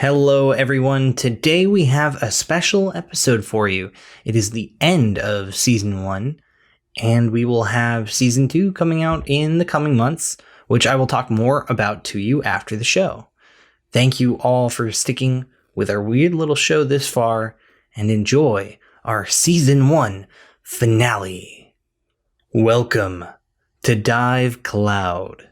Hello, everyone. Today we have a special episode for you. It is the end of Season 1, and we will have Season 2 coming out in the coming months, which I will talk more about to you after the show. Thank you all for sticking with our weird little show this far, and enjoy our Season 1 finale. Welcome to Dive Cloud.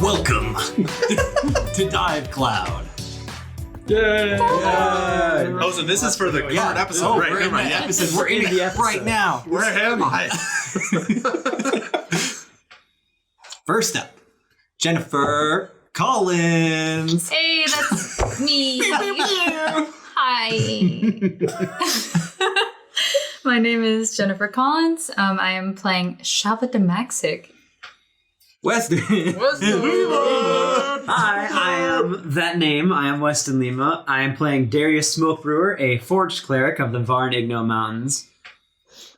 Welcome to Dive Cloud. Yay! Oh, so this is for the current episode, right? We're in the episode. We're in the episode right now. Where am I? First up, Jennifer Collins. Hey, that's me. Hi. My name is Jennifer Collins. I am playing Shava Damaxic. Weston. Hi, I am that name. I am Weston Lema. I am playing Darius Smokebrewer, a forged cleric of the Varn Igno Mountains.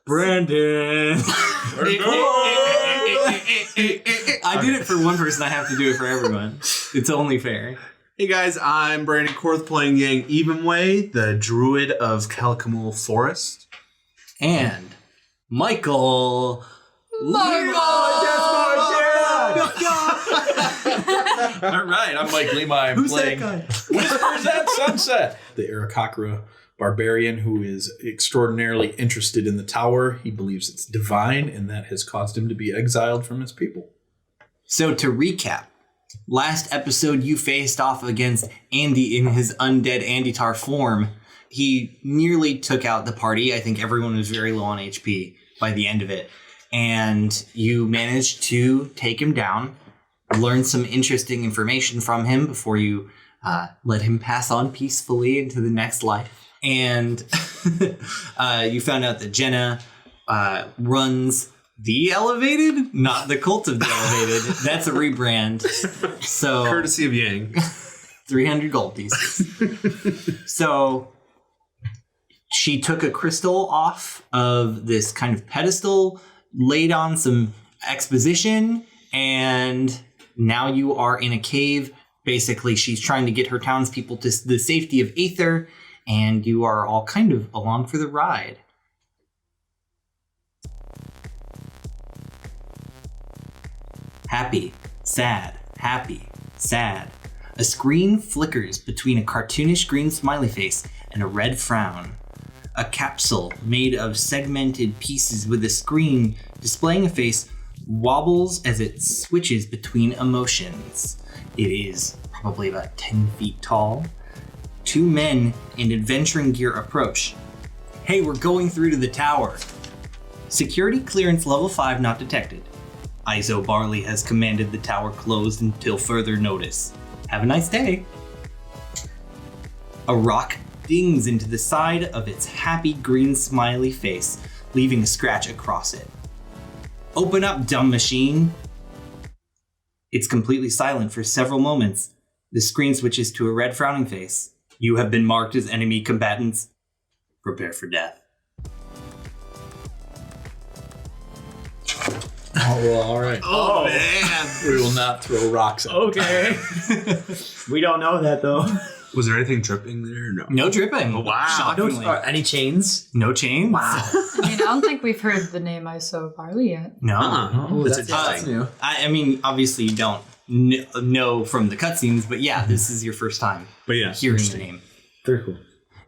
Brandon. I did it for one person. I have to do it for everyone. It's only fair. Hey guys, I'm Brandon Korth playing Yangne Evenway, the druid of Calcamul Forest. And Michael. All right, I'm Mike Lema. I'm playing Whispers at Sunset, the Aarakocra barbarian who is extraordinarily interested in the tower. He believes it's divine, and that has caused him to be exiled from his people. So to recap, last episode you faced off against Andy in his undead Anditar form. He nearly took out the party. I think everyone was very low on HP by the end of it. And you managed to take him down, learn some interesting information from him before you let him pass on peacefully into the next life. And you found out that Jenna runs the Elevated, not the Cult of the Elevated. That's a rebrand. So Courtesy of Yangne. 300 gold pieces. So she took a crystal off of this kind of pedestal, laid on some exposition, and now you are in a cave. Basically, she's trying to get her townspeople to the safety of Aether, and you are all kind of along for the ride. Happy, sad, happy, sad. A screen flickers between a cartoonish green smiley face and a red frown. A capsule made of segmented pieces with a screen displaying a face wobbles as it switches between emotions. It is probably about 10 feet tall. Two men in adventuring gear approach. Hey, we're going through to the tower. Security clearance level 5 not detected. Iso Barley has commanded the tower closed until further notice. Have a nice day. A rock dings into the side of its happy green smiley face, leaving a scratch across it. Open up, dumb machine. It's completely silent for several moments. The screen switches to a red frowning face. You have been marked as enemy combatants. Prepare for death. Oh, well, all right. Oh, man. We will not throw rocks at Okay. We don't know that, though. Was there anything dripping there? No. No dripping. Oh, wow. Shockingly. Any chains? No chains. Wow. I mean, I don't think we've heard the name Iso Barley yet. No. Oh, That's that's new. I mean, obviously you don't know from the cutscenes, but yeah, this is your first time But yeah, hearing the name. Very cool.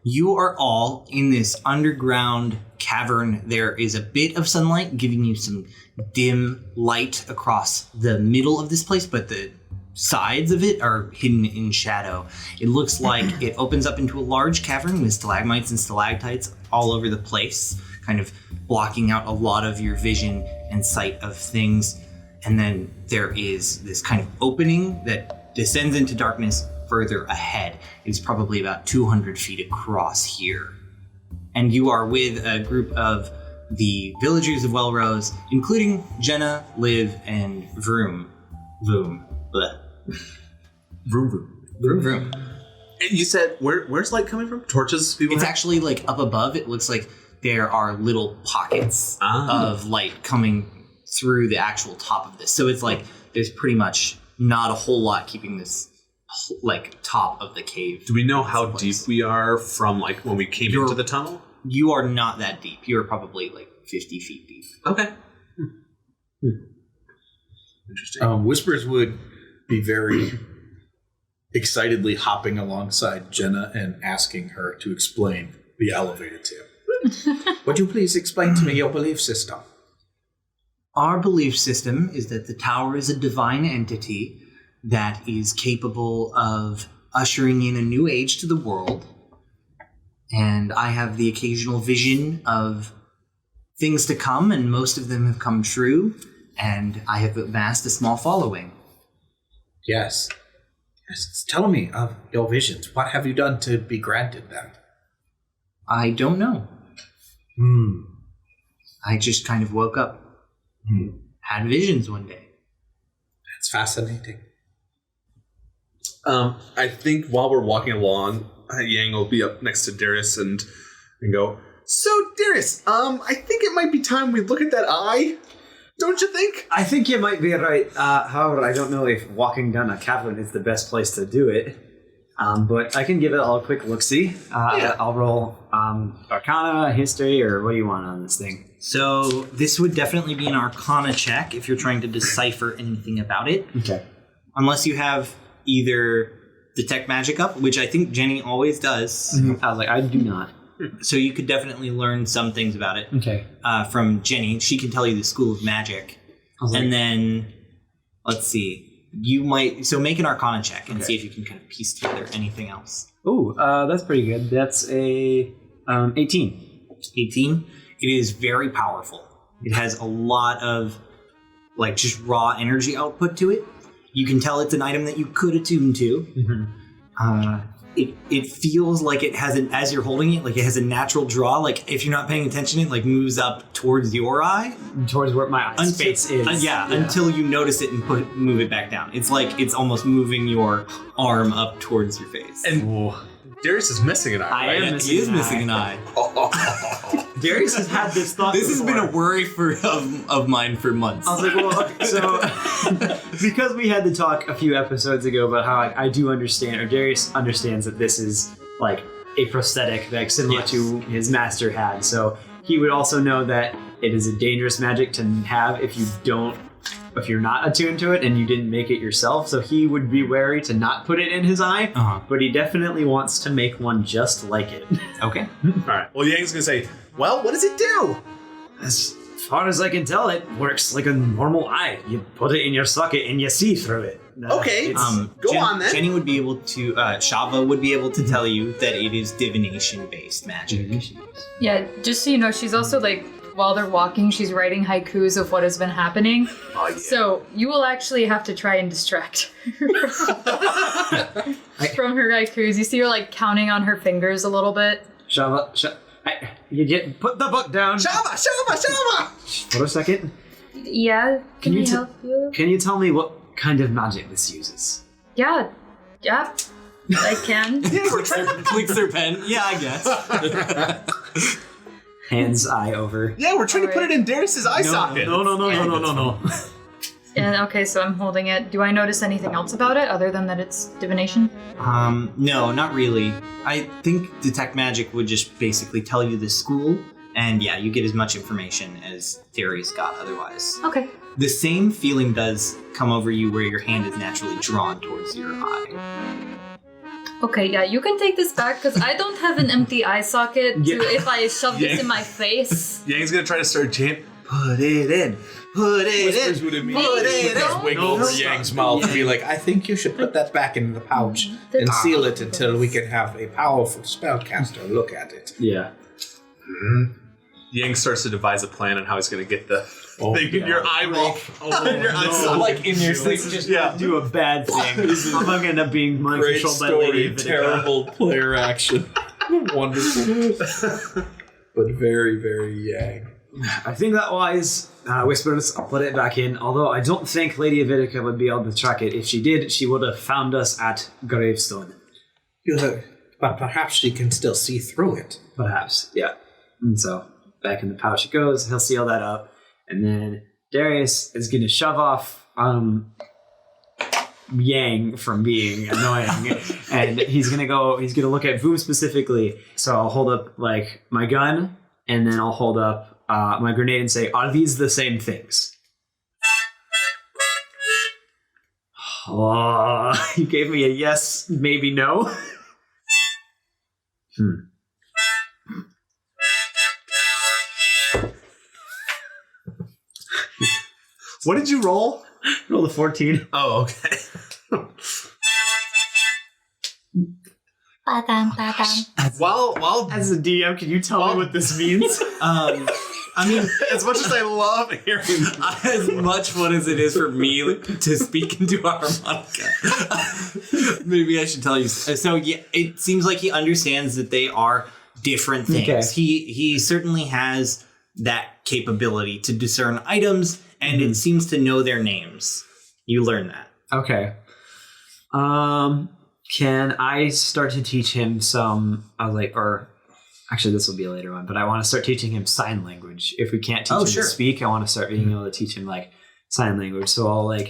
You are all in this underground cavern. There is a bit of sunlight giving you some dim light across the middle of this place, but the sides of it are hidden in shadow. It looks like it opens up into a large cavern with stalagmites and stalactites all over the place, kind of blocking out a lot of your vision and sight of things. And then there is this kind of opening that descends into darkness further ahead. It's probably about 200 feet across here. And you are with a group of the villagers of Wellrose, including Jenna, Liv, and Vroom. Vroom. Bleh. Vroom vroom. Vroom Vroom. And you said where's light coming from? Torches? People It's have? actually like up above. It looks like there are little pockets of light coming through the actual top of this. So it's like there's pretty much not a whole lot keeping this like top of the cave. Do we know how deep we are from like when we came into the tunnel? You are not that deep. You're probably like 50 feet deep. Okay. Interesting. Whispers would be very excitedly hopping alongside Jenna and asking her to explain the elevator to him. Would you please explain to me your belief system? Our belief system is that the tower is a divine entity that is capable of ushering in a new age to the world. And I have the occasional vision of things to come, and most of them have come true, and I have amassed a small following. Yes. Yes. Tell me of your visions. What have you done to be granted them? I don't know. I just kind of woke up, had visions one day. That's fascinating. I think while we're walking along, Yangne will be up next to Darius and go, so Darius, I think it might be time we look at that eye. Don't you think? I think you might be right. However, I don't know if walking down a cavern is the best place to do it. But I can give it all a quick look-see. I'll roll Arcana, History, or what do you want on this thing? So this would definitely be an Arcana check if you're trying to decipher anything about it. Okay. Unless you have either Detect Magic up, which I think Jenny always does. I was like, I do not. So you could definitely learn some things about it Okay. from Jenny. She can tell you the School of Magic. And then, let's see. You might... So make an Arcana check and see if you can kind of piece together anything else. Ooh, that's pretty good. That's a 18. 18. It is very powerful. It has a lot of, like, just raw energy output to it. You can tell it's an item that you could attune to. It feels like it has an, as you're holding it, like it has a natural draw. Like if you're not paying attention, it like moves up towards your eye. Towards where my eye space is. Until you notice it and move it back down. It's like it's almost moving your arm up towards your face. And Darius is missing an eye, right? He is missing an eye. Darius has had this thought This before. has been a worry of mine for months. I was like, well, okay, so because we had the talk a few episodes ago about how I do understand, or Darius understands that this is like a prosthetic, like similar to his master had. So he would also know that it is a dangerous magic to have if you're not attuned to it and you didn't make it yourself. So he would be wary to not put it in his eye, but he definitely wants to make one just like it. Okay. All right. Well, Yang's going to say, well, what does it do? As far as I can tell, it works like a normal eye. You put it in your socket and you see through it. Okay. Go on then. Jenny would be able to, Shava would be able to tell you that it is divination-based magic. Yeah, just so you know, she's also like, while they're walking, she's writing haikus of what has been happening. Oh, yeah. So you will actually have to try and distract her from her haikus. You see her like counting on her fingers a little bit. Shava, put the book down. Shava! For a second. Yeah, can we help you? Can you tell me what kind of magic this uses? Yeah, I can. Clicks their pen. Yeah, I guess. Hands eye over. Yeah, we're trying to put it in Darius's eye socket. No. And okay, so I'm holding it. Do I notice anything else about it other than that it's divination? No, not really. I think Detect Magic would just basically tell you the school, and yeah, you get as much information as Darius got otherwise. Okay. The same feeling does come over you where your hand is naturally drawn towards your eye. Okay, yeah, you can take this back because I don't have an empty eye socket if I shove this in my face. Yang's going to try to start chanting, Put it in. Put it Whispers in. would immediately just wiggle over Yang's mouth and be like, I think you should put that back in the pouch and seal it until we can have a powerful spellcaster look at it. Yeah. Yang starts to devise a plan on how he's going to get the Thinking God. your eye roll. Your eye socket. Like in your sleep, just do a bad thing. I'm gonna end up being mind Great controlled by Lady story, Vitica. terrible player action. Wonderful. But very, very Yang. I think that wise, Whispers, I'll put it back in. Although I don't think Lady Vitica would be able to track it. If she did, she would have found us at Gravestone. But perhaps she can still see through it. Perhaps, yeah. And so back in the pouch it goes. He'll seal that up, and then Darius is gonna shove off Yang from being annoying, and he's gonna look at Voom specifically. So I'll hold up like my gun, and then I'll hold up my grenade and say, "Are these the same things?" Oh, you gave me a yes, maybe no. What did you roll? Roll a 14. Oh, okay. While As a DM, can you tell me what this means? I mean, as much as I love hearing as much fun as it is for me to speak into a harmonica, maybe I should tell you. So yeah, it seems like he understands that they are different things. Okay. He certainly has that capability to discern items, and it seems to know their names. You learn that. Okay. Can I start to teach him some, actually this will be a later one, but I want to start teaching him sign language. If we can't teach him to speak, I want to start being able to teach him like sign language. So I'll roll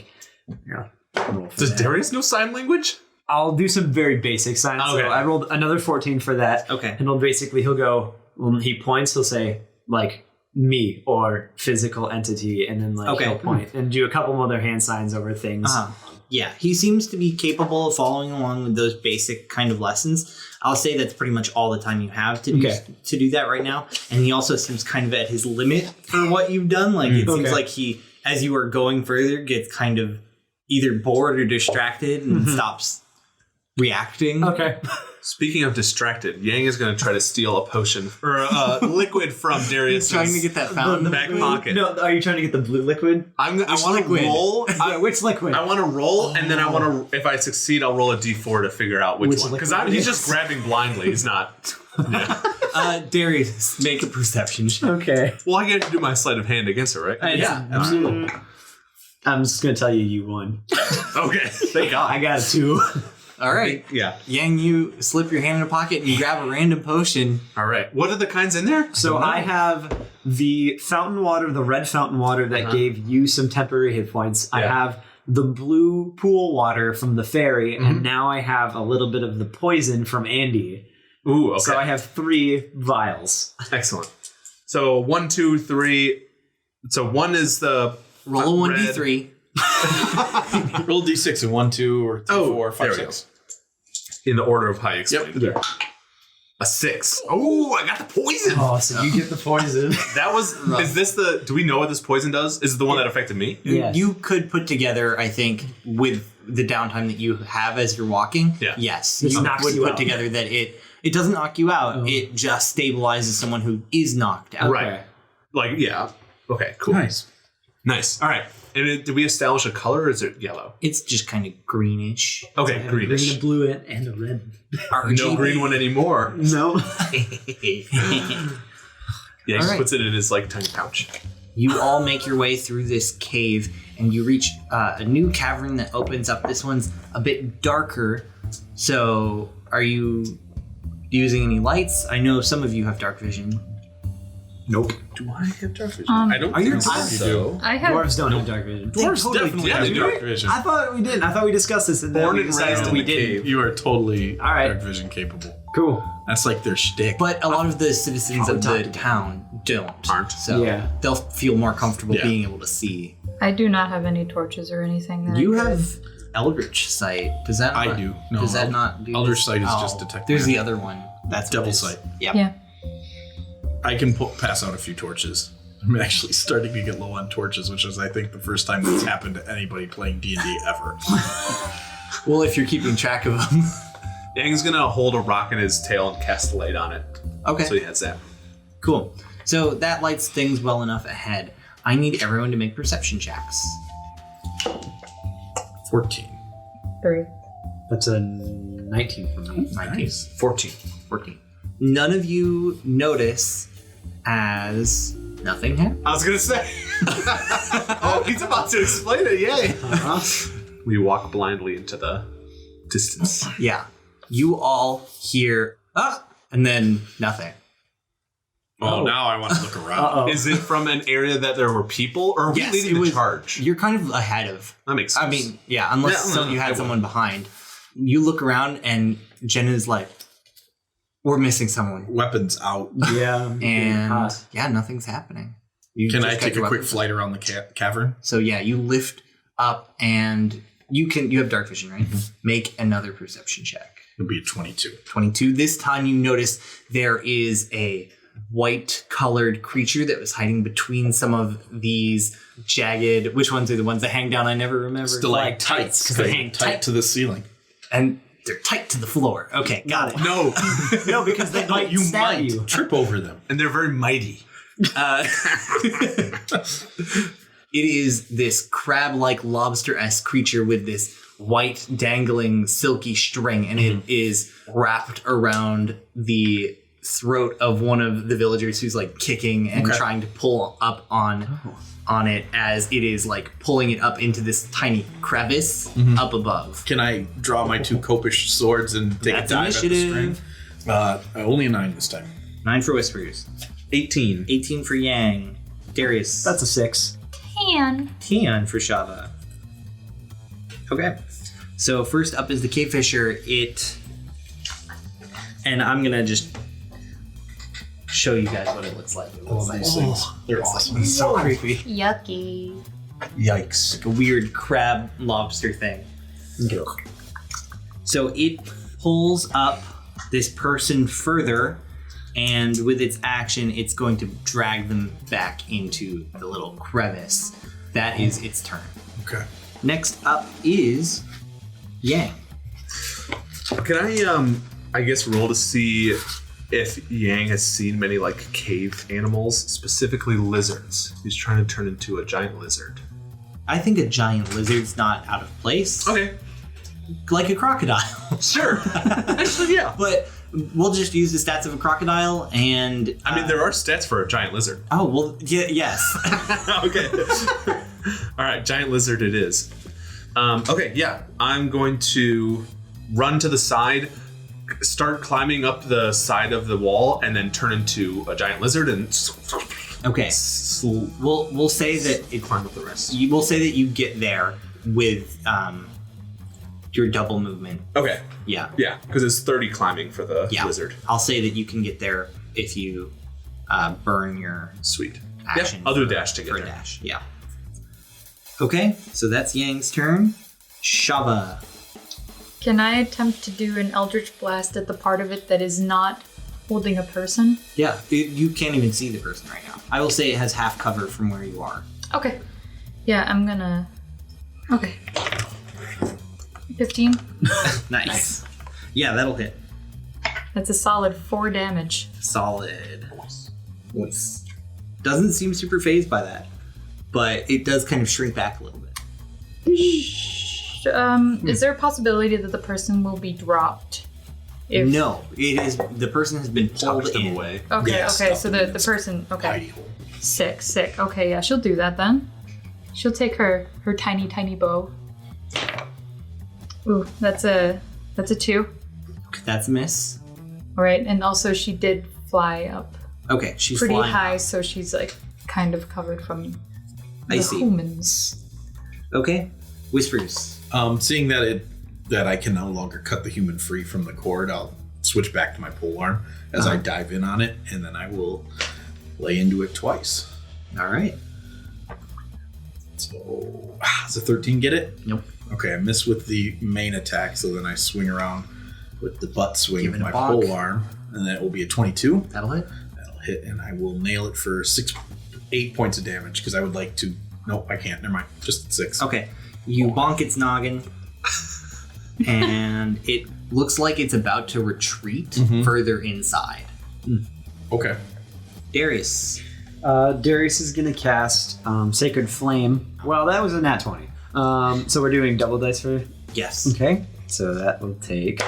for Does that. Darius know sign language? I'll do some very basic signs. Okay. So I rolled another 14 for that. Okay. And he'll go, when he points, he'll say like me or physical entity, and then he'll point and do a couple other hand signs over things. Yeah, he seems to be capable of following along with those basic kind of lessons. I'll say that's pretty much all the time you have to do that right now. And he also seems kind of at his limit for what you've done. Like it seems like he, as you are going further, gets kind of either bored or distracted and stops reacting. Okay. Speaking of distracted, Yang is going to try to steal a potion or a liquid from Darius. Trying to get that fountain. back pocket. No, are you trying to get the blue liquid? I want to roll. Which liquid? I want to roll, and then I want to. If I succeed, I'll roll a d4 to figure out which one. Because he's just grabbing blindly. He's not. Yeah. Darius, make a perception check. Okay. Well, I get to do my sleight of hand against her, right? Yeah, absolutely. I'm just going to tell you won. Okay. Thank God. I got a 2. All right. Yeah. Yang, you slip your hand in a pocket and you grab a random potion. All right. What are the kinds in there? So I have the fountain water, the red fountain water that gave you some temporary hit points. I have the blue pool water from the fairy, and now I have a little bit of the poison from Andy. Ooh, okay. So I have 3 vials. Excellent. So 1, 2, 3. So 1 is the Roll a red. 1d3. Roll d6 and 1, 2, or 3, 4, 5, there we 6. in the order of how you explained it. A 6. Oh, I got the poison. Oh, so you get the poison. That was. Is this the? Do we know what this poison does? Is it the one that affected me? Yes. You could put together, I think, with the downtime that you have as you're walking. Yeah. Yes. This You knocks would you put out. together that it doesn't knock you out. It just stabilizes someone who is knocked out. Right. Like yeah. Okay. Cool. Nice. Nice. All right. And did we establish a color, or is it yellow? It's just kind of greenish. Okay, Green, greenish. a blue, and a red. No green one anymore. No. Yeah, he just right. puts it in his like tiny pouch. You all make your way through this cave and you reach a new cavern that opens up. This one's a bit darker. So are you using any lights? I know some of you have dark vision. Nope. Do I have dark vision? I don't. Are you think so. I have. Dwarves don't have dark vision. Dwarves definitely yeah, have they do. dark vision. I thought we didn't. I thought we discussed this, and then Born we and decided raised we in the didn't. cave. You are totally All right. dark vision capable. Cool. That's like their shtick. But a lot of the citizens of the town Aren't. So Yeah. they'll feel more comfortable Yeah. being able to see. I do not have any torches or anything. That You I could- have Eldritch Sight. Does that? I not, do. No, does that not do? Eldritch Sight is Oh, just detect There's magic. the other one. That's what Devil it is. Sight. Yep. Yeah. I can pass out a few torches. I'm actually starting to get low on torches, which is, I think, the first time that's happened to anybody playing D&D ever. Well, if you're keeping track of them. Yang's gonna hold a rock in his tail and cast light on it. Okay. So he has that. Cool. So that lights things well enough ahead. I need everyone to make perception checks. 14. 3. That's a 19 for me. 19. 14. None of you notice as nothing happens. I was gonna say. Oh, he's about to explain it. Yay! We walk blindly into the distance. Yeah. You all hear, and then nothing. Oh, now I want to look around. Uh-oh. Is it from an area that there were people, or are we Yes, leading it the was- charge? You're kind of ahead of. That makes sense. I mean, yeah, unless Yeah, you had I someone behind. You look around and Jenna's like, we're missing someone. Weapons out. Yeah. And yeah, nothing's happening. You Can just I got take a your quick weapons. flight around the cavern? So yeah, you lift up and you have dark vision, right? Make another perception check. It'll be a 22. 22. This time you notice there is a white colored creature that was hiding between some of these jagged, which ones are the ones that hang down? I never remember. Stalactites, because they hang tight to the ceiling. and they're tight to the floor. Okay, got it. no, No, because they might You stab might you. trip over them. and they're very mighty. It is this crab-like lobster-esque creature with this white dangling silky string, and it is wrapped around the throat of one of the villagers who's like kicking and trying to pull up on it as it is like pulling it up into this tiny crevice up above. Can I draw my 2 copish swords and take That's a dive at the initiative. string? Only a 9 this time. 9 for Whispers. 18. 18 for Yangne. Darius. That's a 6. 10 for Shava. Okay. So first up is the cave fisher. And I'm gonna just show you guys what it looks like. It looks like These things. They're awesome. it's so creepy. Yucky. Yikes. Like a weird crab lobster thing. So it pulls up this person further, and with its action, it's going to drag them back into the little crevice. That is its turn. Okay. Next up is Yangne. Can I guess roll to see if Yangne has seen many like cave animals, specifically lizards. He's trying to turn into a giant lizard. I think a giant lizard's not out of place. Okay. Like a crocodile. Sure. Actually, yeah. But we'll just use the stats of a crocodile and... I mean, there are stats for a giant lizard. Oh, well, yes. Okay. All right, giant lizard it is. Okay, yeah. I'm going to run to the side, start climbing up the side of the wall, and then turn into a giant lizard and Okay. We'll say that climb up the rest. we'll say that you get there with your double movement. Okay. Yeah. Yeah, because it's 30 climbing for the Yeah. lizard. I'll say that you can get there if you burn your Sweet. action. Yeah, I'll do a dash to get for a there. dash. Yeah. Okay, so that's Yang's turn. Shava. Can I attempt to do an Eldritch Blast at the part of it that is not holding a person? Yeah, you can't even see the person right now. I will say it has half cover from where you are. Okay. Yeah, I'm gonna... Okay. 15. Nice. Yeah, that'll hit. That's a solid 4 damage. Solid. Nice. Doesn't seem super phased by that, but it does kind of shrink back a little bit. Is there a possibility that the person will be dropped? If... No, it is. The person has been pulled Touch them in. away. Okay, Yeah, okay, stop so them. the person... Okay. Hidey hole. Sick. Okay, yeah, she'll do that then. She'll take her tiny bow. Ooh, that's a 2. That's a miss. All right, and also she did fly up Okay, she's pretty flying high, up. so she's like kind of covered from I the see. humans. Okay, Whispers. Seeing that I can no longer cut the human free from the cord, I'll switch back to my pole arm as I dive in on it, and then I will lay into it twice. All right. So, does a 13 get it? Nope. Okay, I miss with the main attack, so then I swing around with the butt swing Give of it a my bonk. pole arm, and then it will be a 22. That'll hit. That'll hit, and I will nail it for 8 points of damage, because I would like to... Nope, I can't. Never mind. Just 6. Okay, you bonk its noggin, and it looks like it's about to retreat further inside. Okay. Darius. Darius is going to cast Sacred Flame. Well, that was a nat 20. So we're doing double dice for... Yes. Okay. So that will take...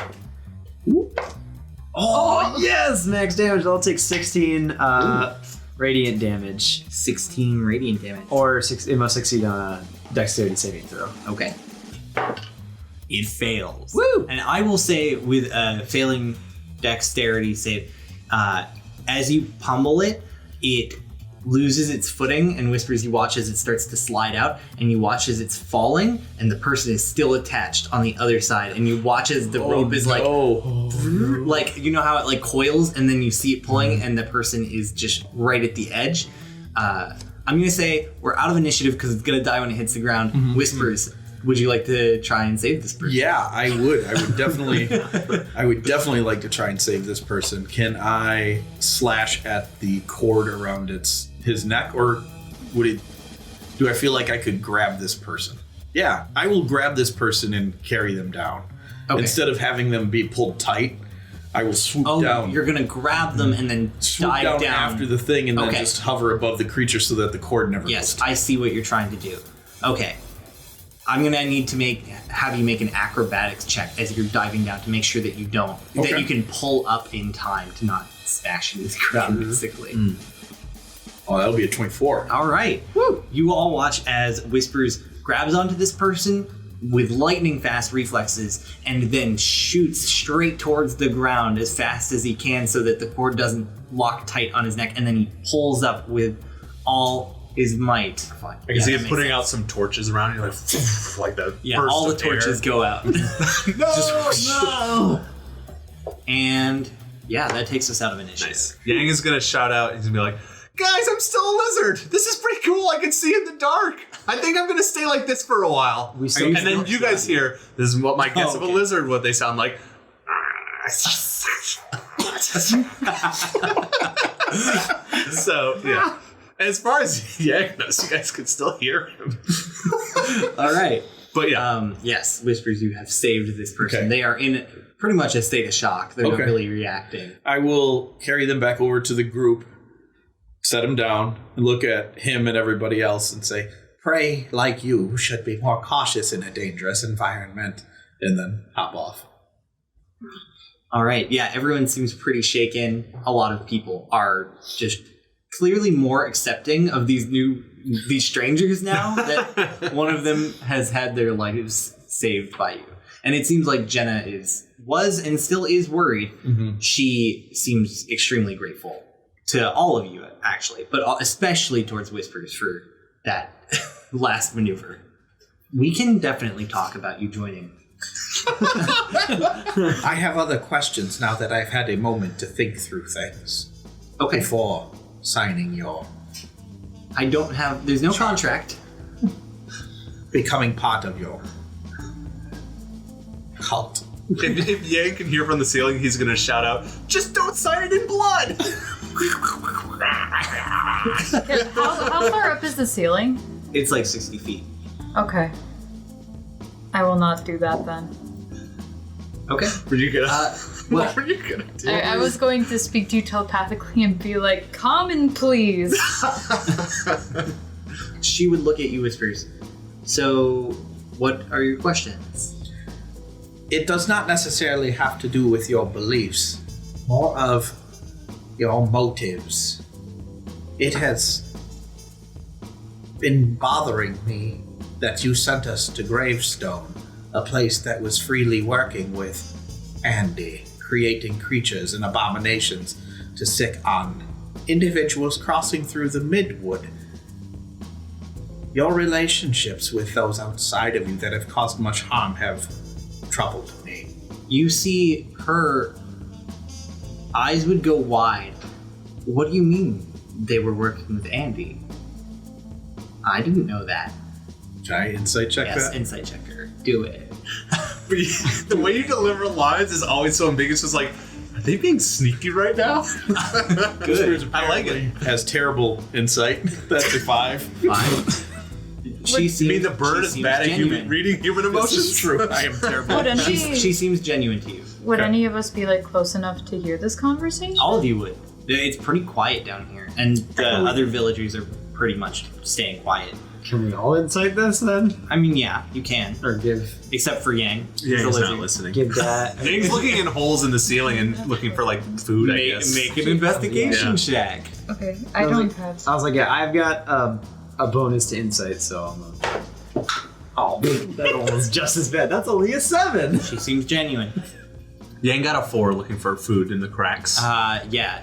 Oh, yes! Max damage. That'll take 16 radiant damage. 16 radiant damage. Or it must succeed on a dexterity saving throw. Okay. It fails. Woo! And I will say, with a failing dexterity save, as you pummel it, it loses its footing, and Whispers, you watch as it starts to slide out, and you watch as it's falling, and the person is still attached on the other side, and you watch as the rope is like, you know how it like coils, and then you see it pulling, and the person is just right at the edge. I'm gonna say we're out of initiative because it's gonna die when it hits the ground. Whispers, would you like to try and save this person? Yeah, I would. I would definitely like to try and save this person. Can I slash at the cord around his neck, or do I feel like I could grab this person? Yeah, I will grab this person and carry them down. Okay. Instead of having them be pulled tight, I will swoop down. You're gonna grab them and then dive down after the thing, and then just hover above the creature so that the cord never goes. Yes, I see what you're trying to do. Okay. I'm gonna need to have you make an acrobatics check as you're diving down to make sure that you don't that you can pull up in time to not smash into the ground, basically. Oh, that'll be a 24. All right. Woo. You all watch as Whispers grabs onto this person with lightning fast reflexes and then shoots straight towards the ground as fast as he can so that the cord doesn't lock tight on his neck, and then he pulls up with all his might. I can see him putting out some torches around you, like that. Yeah, all the torches go out. No! And yeah, that takes us out of initiative. Nice. Yangne is gonna shout out. He's gonna be like, "Guys, I'm still a lizard. This is pretty cool. I can see in the dark. I think I'm gonna stay like this for a while." And then you guys hear, this is what my guess of a lizard, what they sound like. So yeah. As far as Yangne knows, you guys can still hear him. All right. But yeah. Yes, Whispers, you have saved this person. Okay. They are in pretty much a state of shock. They're not really reacting. I will carry them back over to the group, set them down, and look at him and everybody else and say, "Pray like you should be more cautious in a dangerous environment," and then hop off. All right. Yeah, everyone seems pretty shaken. A lot of people are just clearly more accepting of these strangers now that one of them has had their lives saved by you. And it seems like Jenna was and still is worried. She seems extremely grateful to all of you, actually, but especially towards Whispers for that last maneuver. We can definitely talk about you joining. I have other questions now that I've had a moment to think through things. Okay. Before signing your... There's no contract. Becoming part of your cult. If Yangne can hear from the ceiling, he's going to shout out, "Just don't sign it in blood!" How far up is the ceiling? It's like 60 feet. Okay. I will not do that then. Okay. Were you gonna? What were you gonna do? I was going to speak to you telepathically and be like, "Come in, please." She would look at you, Whispers. So, what are your questions? It does not necessarily have to do with your beliefs, more of your motives. It has been bothering me that you sent us to Gravestone, a place that was freely working with Andy, creating creatures and abominations to sick on individuals crossing through the Midwood. Your relationships with those outside of you that have caused much harm have troubled me. You see her eyes would go wide. What do you mean they were working with Andy? I didn't know that. Try insight check Yes, that? insight checker. Do it. The way you deliver lines is always so ambiguous. It's like, are they being sneaky right now? Good. I like it. Has terrible insight. That's a 5. Fine. You mean the bird is bad at reading human emotions? This is true. I am terrible. Would She seems genuine to you. any of us be like close enough to hear this conversation? All of you would. It's pretty quiet down here, and the other villagers are pretty much staying quiet. Can we all insight this then? I mean, yeah, you can. Or give Except for Yangne. Yeah, he's the not lizard. listening. give that? Yang's looking in holes in the ceiling and looking for like food, I guess. Make an investigation Yeah. check. Okay, I don't have. I was like, yeah, I've got a bonus to insight, so I'm oh, that one was just as bad. That's only a 7. She seems genuine. Yang got a 4 looking for food in the cracks. Yeah.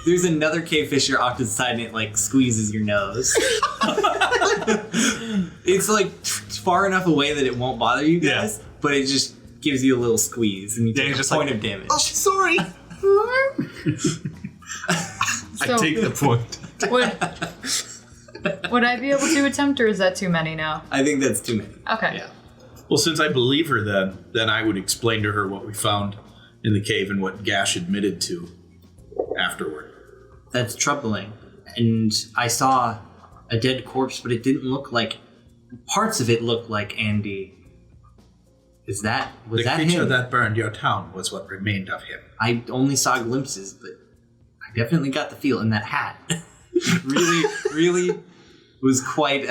There's another cavefisher off to the side and it like squeezes your nose. It's like far enough away that it won't bother you guys, but it just gives you a little squeeze and you take a point of damage. Oh, sorry. I take the point. Would I be able to attempt, or is that too many now? I think that's too many. Okay. Yeah. Well, since I believe her, then I would explain to her what we found in the cave and what Gash admitted to afterward. That's troubling. And I saw a dead corpse, but it didn't look like... Parts of it looked like Andy. Was that creature him? that burned your town was what remained of him. I only saw glimpses, but I definitely got the feel in that hat. really was quite,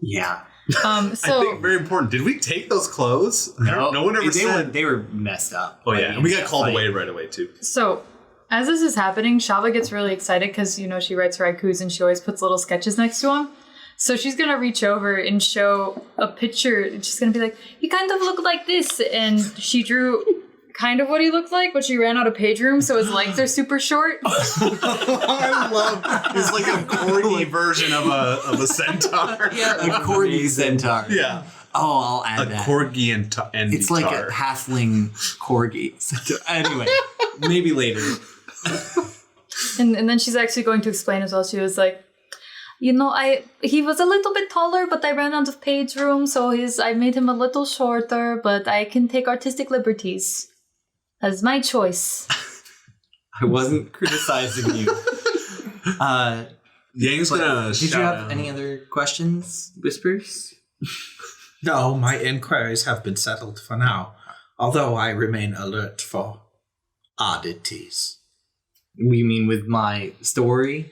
yeah. So I think very important. Did we take those clothes? No one ever said. They were messed up. Oh yeah, and we got called away right away too. So, as this is happening, Shava gets really excited because, she writes her haikus and she always puts little sketches next to them. So she's going to reach over and show a picture. She's going to be like, you kind of look like this. And she drew kind of what he looked like, but she ran out of page room, so his legs are super short. I love it's like a corgi version of a centaur. Yeah, a corgi centaur. Yeah. Oh, I'll add that. Corgi and it's like a halfling corgi. Anyway, maybe later. And then she's actually going to explain as well. She was like, he was a little bit taller, but I ran out of page room, so I made him a little shorter, but I can take artistic liberties. That's my choice. I wasn't criticizing you. Yang's gonna Did you have any other questions, Whispers? No, my inquiries have been settled for now, although I remain alert for oddities. You mean with my story?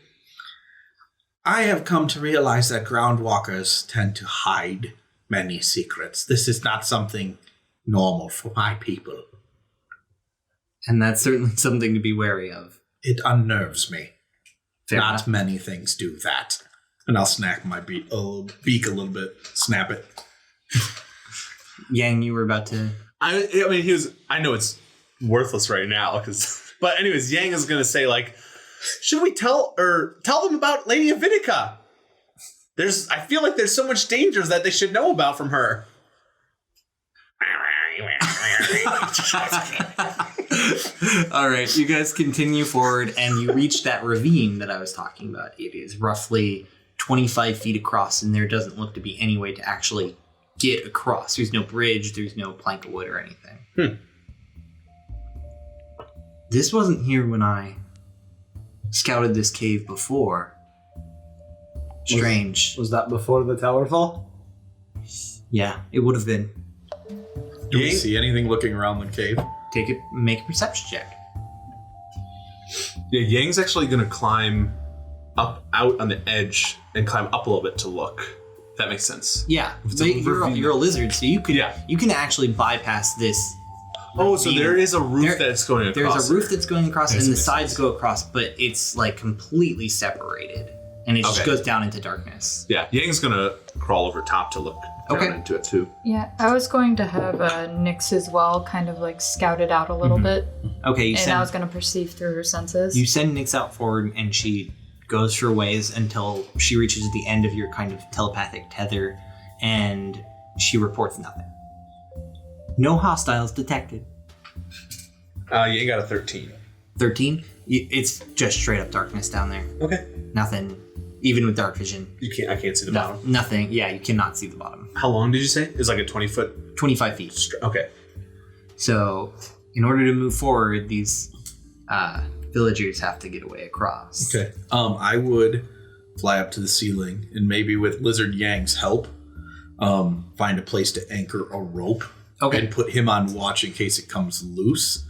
I have come to realize that groundwalkers tend to hide many secrets. This is not something normal for my people. And that's certainly something to be wary of. It unnerves me. Fair not enough. many things do that. And I'll snack my beak a little bit. Snap it. Yangne, you were about to... I mean, I know it's worthless right now, but anyways, Yang is gonna say like, should we tell them about Lady Avinica? I feel like there's so much dangers that they should know about from her. All right, you guys continue forward, and you reach that ravine that I was talking about. It is roughly 25 feet across, and there doesn't look to be any way to actually get across. There's no bridge, there's no plank of wood or anything. This wasn't here when I scouted this cave before. Strange. Was that before the tower fall? Yeah, it would have been. Do we see anything looking around the cave? Make a perception check. Yeah, Yang's actually gonna climb up out on the edge and climb up a little bit to look. If that makes sense. Yeah, It's a ravine. you're a lizard, so you can Yeah. you can actually bypass this. Oh, so ravine. there is a roof that's going across. There's a roof that's going across, Yes, and the makes sides sense. go across, but it's like completely separated, and it just Okay. goes down into darkness. Yeah, Yang's gonna crawl over top to look down Okay. into it too. Yeah, I was going to have Nyx as well, kind of like scout it out a little bit. Okay, And I was going to perceive through her senses. you send Nyx out forward, and she goes her ways until she reaches the end of your kind of telepathic tether, and she reports nothing. No hostiles detected. Yang got a 13. 13. It's just straight up darkness down there. Okay. Nothing, even with dark vision. I can't see the bottom. Nothing. Yeah, you cannot see the bottom. How long did you say? It's like a 20-foot. 25 feet. Okay. So, in order to move forward, these villagers have to get away across. Okay. I would fly up to the ceiling and maybe with Lizard Yang's help, find a place to anchor a rope. Okay. And put him on watch in case it comes loose.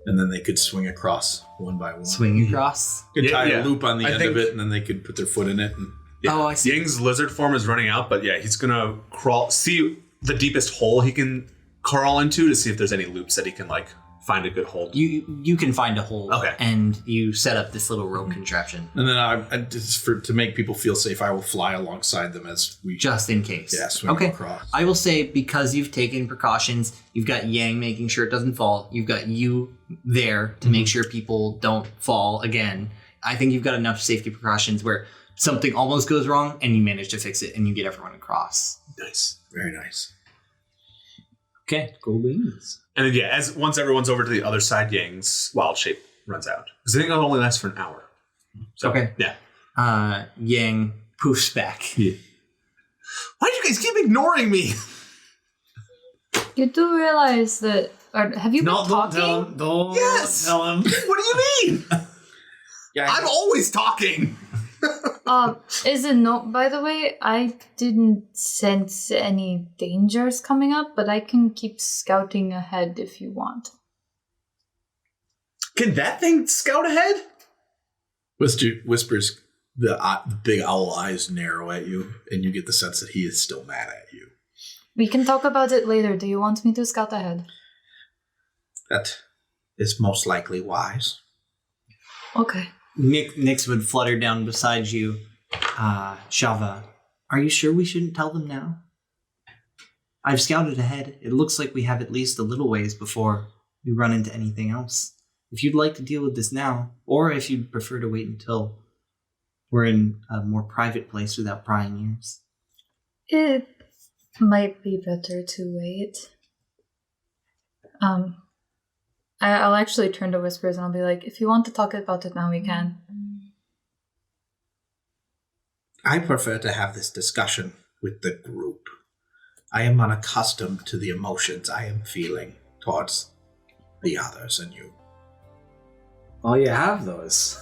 And then they could swing across one by one. Swing across. You could tie Yeah. a loop on the I end think- of it, and then they could put their foot in it. And Oh, I see. Yang's lizard form is running out, but yeah, he's gonna crawl, see the deepest hole he can crawl into to see if there's any loops that he can like find a good hold. You can find a hole, Okay. and you set up this little rope contraption then to make people feel safe, I will fly alongside them as we just in case. swing Okay. across. I will say, because you've taken precautions, you've got Yang making sure it doesn't fall. You've got you there to make sure people don't fall again. I think you've got enough safety precautions where something almost goes wrong and you manage to fix it and you get everyone across. Nice. Very nice. Okay. Cool beans. And then yeah, once everyone's over to the other side, Yang's wild shape runs out. Because I think it'll only last for an hour. So, Okay. Yeah. Yang poofs back. Why do you guys keep ignoring me? You do realize that... Or have you been talking? Don't Yes! tell him. What do you mean? Yeah, I'm always talking. Is it no? By the way, I didn't sense any dangers coming up, but I can keep scouting ahead if you want. Can that thing scout ahead? Whispers, the big owl eyes narrow at you, and you get the sense that he is still mad at you. We can talk about it later. Do you want me to scout ahead? That is most likely wise. Okay. Nyx would flutter down beside you. Shava, are you sure we shouldn't tell them now? I've scouted ahead. It looks like we have at least a little ways before we run into anything else. If you'd like to deal with this now, or if you'd prefer to wait until we're in a more private place without prying ears. It might be better to wait. I'll actually turn to Whispers and I'll be like, if you want to talk about it now, we can. I prefer to have this discussion with the group. I am unaccustomed to the emotions I am feeling towards the others and you. Well, you have those.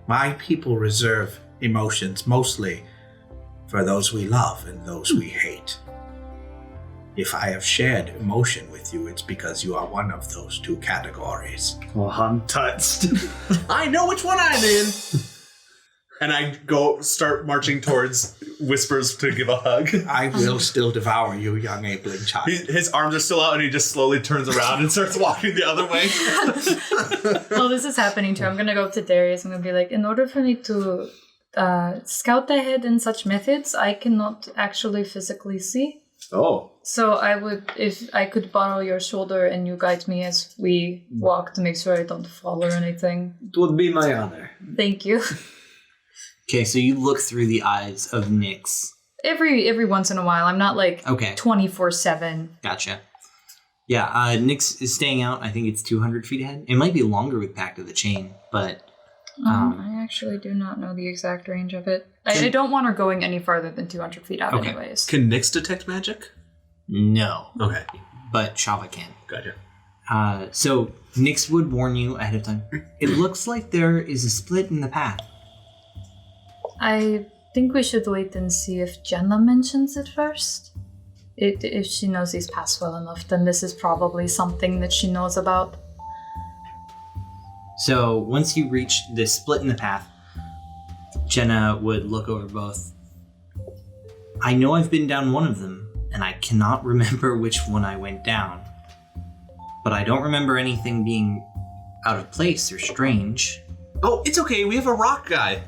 My people reserve emotions mostly for those we love and those we hate. If I have shared emotion with you, it's because you are one of those two categories. Well, I'm touched. I know which one I'm in. And I go start marching towards Whispers to give a hug. I will still devour you, young apeling child. His arms are still out and he just slowly turns around and starts walking the other way. Well, this is happening too. I'm going to go up to Darius. I'm going to be like, in order for me to scout ahead in such methods, I cannot actually physically see. Oh. So I would, if I could borrow your shoulder and you guide me as we walk to make sure I don't fall or anything. It would be my honor. Thank you. Okay, so you look through the eyes of Nyx. Every once in a while. I'm not like Okay. 24/7. Gotcha. Yeah, Nyx is staying out. I think it's 200 feet ahead. It might be longer with Pact of the Chain, but... I actually do not know the exact range of it. I don't want her going any farther than 200 feet out Okay. anyways. Can Nyx detect magic? No. Okay. But Shava can. Gotcha. So Nyx would warn you ahead of time. It looks like there is a split in the path. I think we should wait and see if Jenna mentions it first. If she knows these paths well enough, then this is probably something that she knows about. So once you reach this split in the path, Jenna would look over both. I know I've been down one of them, and I cannot remember which one I went down. But I don't remember anything being out of place or strange. Oh, it's okay. We have a rock guy.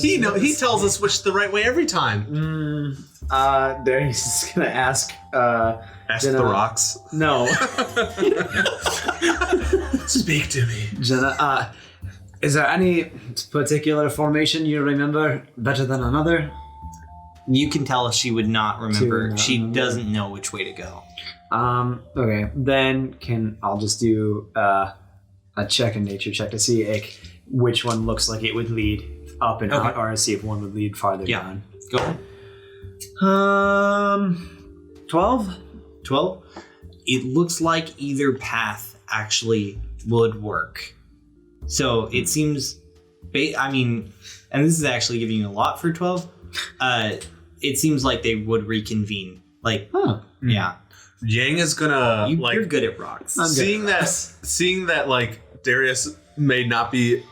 He tells us which the right way every time. Darius is gonna ask. Ask Jenna. the rocks. No, Speak to me. Jenna. Is there any particular formation you remember better than another? You can tell she would not remember. She remember. doesn't know which way to go. Okay, then I'll just do a check, a nature check to see which one looks like it would lead up and Okay. out, or see if one would lead farther Yeah. down. Go ahead. 12? 12? It looks like either path actually would work. So it seems, and this is actually giving you a lot for 12. It seems like they would reconvene Like, Huh. yeah. Yangne is gonna You're good at rocks. seeing that like Darius may not be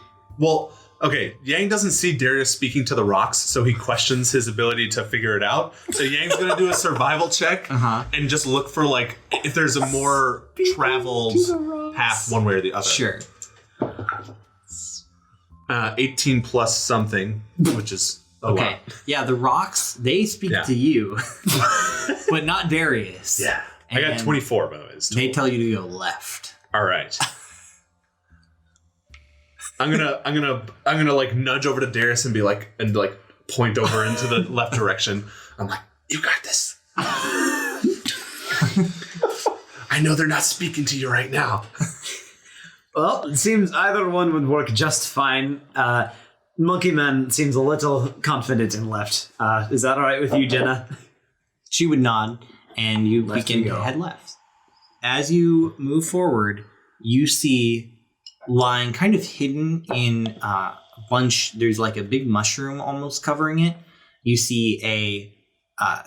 okay, Yangne doesn't see Darius speaking to the rocks, so he questions his ability to figure it out. So Yang's gonna do a survival check and just look for like if there's a more traveled path one way or the other. Sure. 18 plus something, which is a lot. Yeah, the rocks, they speak to you, but not Darius. Yeah. I got 24, by the way. They tell you to go left. All right. I'm gonna like nudge over to Darius and be like point over into the left direction. I'm like, you got this. I know they're not speaking to you right now. Well, it seems either one would work just fine. Monkey Man seems a little confident in left. Is that all right with you, Jenna? She would nod, and you begin to head left. As you move forward, you see lying kind of hidden in a bunch, there's like a big mushroom almost covering it. You see a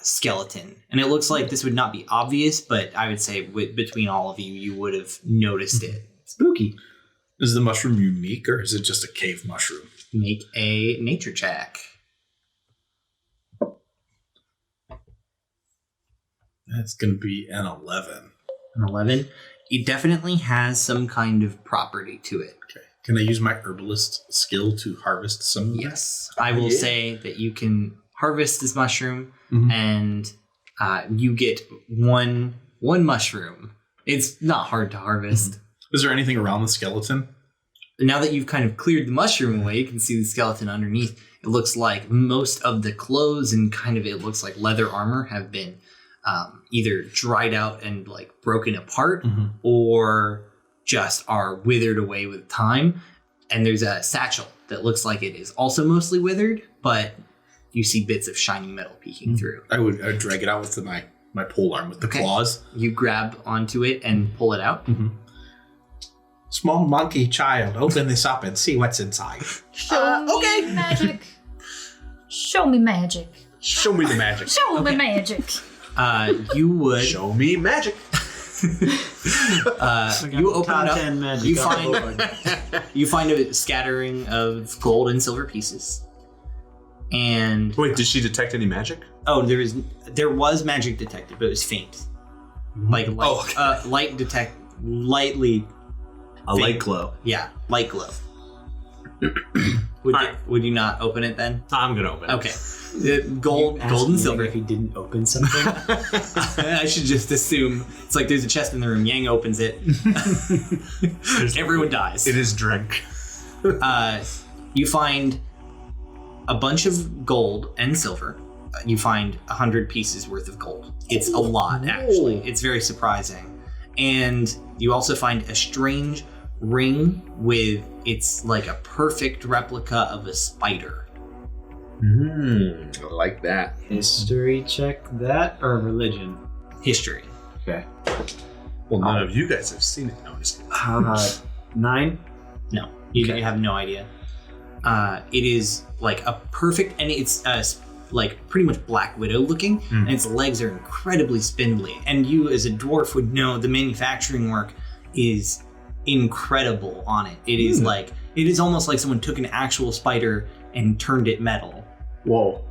skeleton, and it looks like this would not be obvious, but I would say between all of you, you would have noticed it. Spooky. Is the mushroom unique, or is it just a cave mushroom? Make a nature check. That's going to be an 11. An 11. It definitely has some kind of property to it. Okay. Can I use my herbalist skill to harvest some of that? Yes. I will say that you can harvest this mushroom, and you get one mushroom. It's not hard to harvest. Is there anything around the skeleton? Now that you've kind of cleared the mushroom away, you can see the skeleton underneath. It looks like most of the clothes and kind of it looks like leather armor have been either dried out and like broken apart or just are withered away with time. And there's a satchel that looks like it is also mostly withered, but you see bits of shiny metal peeking through. I would drag it out with my pole arm with the claws. You grab onto it and pull it out. Small monkey child, open this up and see what's inside. Show me magic. Show me magic. Show me the magic. Show me magic. You would Show me magic. you open it up. You find a scattering of gold and silver pieces. And Wait, did she detect any magic? oh, there was magic detected, but it was faint. Like lightly. A light glow. Yeah, light glow. Would you not open it then? I'm gonna open it. Okay. Gold and silver. If he didn't open something. I should just assume it's like there's a chest in the room. Yangne opens it. Everyone dies. It is drink. You find a bunch of gold and silver. You find 100 pieces worth of gold. It's a lot, actually. It's very surprising. And you also find a strange ring it's like a perfect replica of a spider. I like that. History check that or religion? History. Okay. Well, none of you guys have seen it. No, I'm just kidding. How about 9? No, you have no idea. It is like a perfect, and it's like pretty much Black Widow looking, and its legs are incredibly spindly. And you, as a dwarf, would know the manufacturing work is incredible on it. It is like it is almost like someone took an actual spider and turned it metal. Whoa.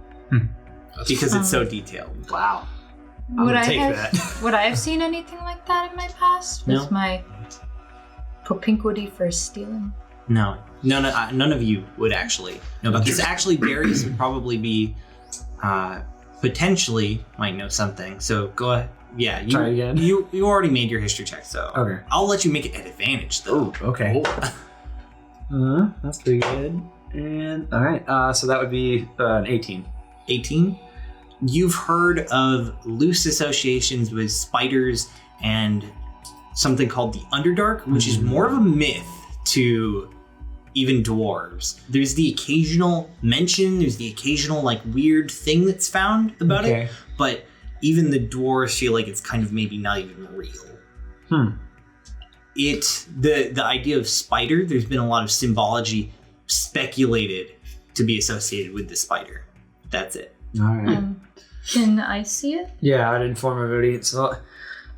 Because it's so detailed. Wow. Would I take have would I have seen anything like that in my past? No. With my propinquity for stealing? No, none of you would actually know about this. Actually, Darius would probably be potentially might know something. So go ahead. Yeah, try again. You already made your history check, so okay. I'll let you make it at advantage though. Oh, okay. That's pretty good. And all right, so that would be an 18. 18. You've heard of loose associations with spiders and something called the Underdark, which is more of a myth to even dwarves. There's the occasional mention, there's the occasional like weird thing that's found about it, but even the dwarves feel like it's kind of maybe not even real. The idea of spider, there's been a lot of symbology speculated to be associated with the spider. That's it. All right. Can I see it? Yeah, I'd inform everybody. So,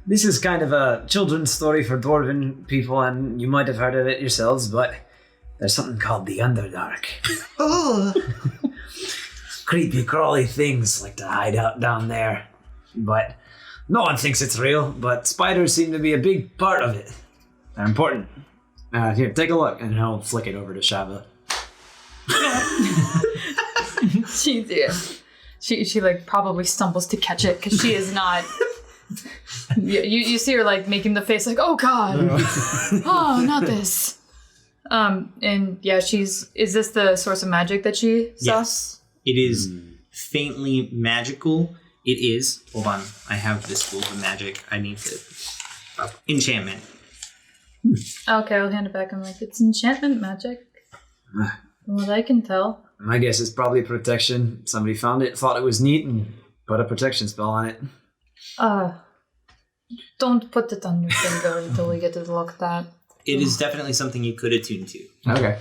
this is kind of a children's story for dwarven people, and you might have heard of it yourselves, but there's something called the Underdark. Oh. Creepy, crawly things like to hide out down there. But no one thinks it's real, but spiders seem to be a big part of it. They're important. Here, take a look, and I'll flick it over to Shava. She like probably stumbles to catch it because she is not. You see her like making the face like, oh god, oh not this. And yeah, is this the source of magic that she saw? Yes, it is faintly magical. It is. Hold on, I have this school of magic. I need to enchantment. Okay, I'll hand it back. I'm like, it's enchantment magic. From what I can tell. My guess is probably protection. Somebody found it, thought it was neat, and put a protection spell on it. Don't put it on your finger until we get to look at that. It is definitely something you could attune to. Okay.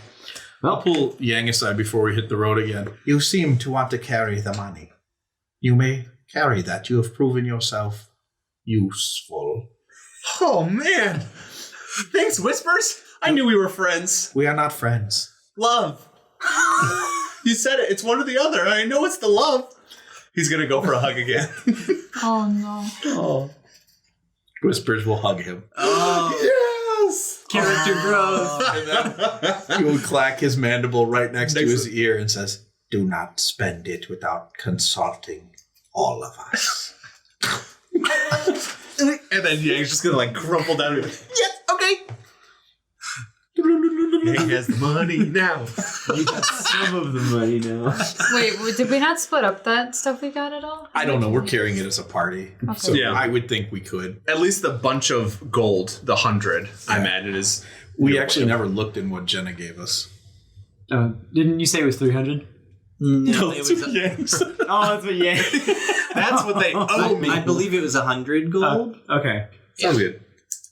I'll pull Yangne aside before we hit the road again. You seem to want to carry the money. You may carry that. You have proven yourself useful. Oh, man. Thanks, Whispers. I knew we were friends. We are not friends. Love. You said it. It's one or the other. I know it's the love. He's going to go for a hug again. Oh, no. Oh. Whispers will hug him. Oh, Yes. character growth. And then he will clack his mandible right next to his ear and says, "Do not spend it without consulting all of us." And then Yang's just going to like crumple down. Yes, okay. Yang has the money now. You got some of the money now. Wait, did we not split up that stuff we got at all? I don't know. We're carrying it as a party. Okay. So Yeah. I would think we could. At least the bunch of gold, the 100, I imagine is... We actually never looked in what Jenna gave us. Didn't you say it was 300? No, it was. Yangs. Oh, that's what yeah. That's what they owe me. I believe it was 100 gold. Okay. Sounds good.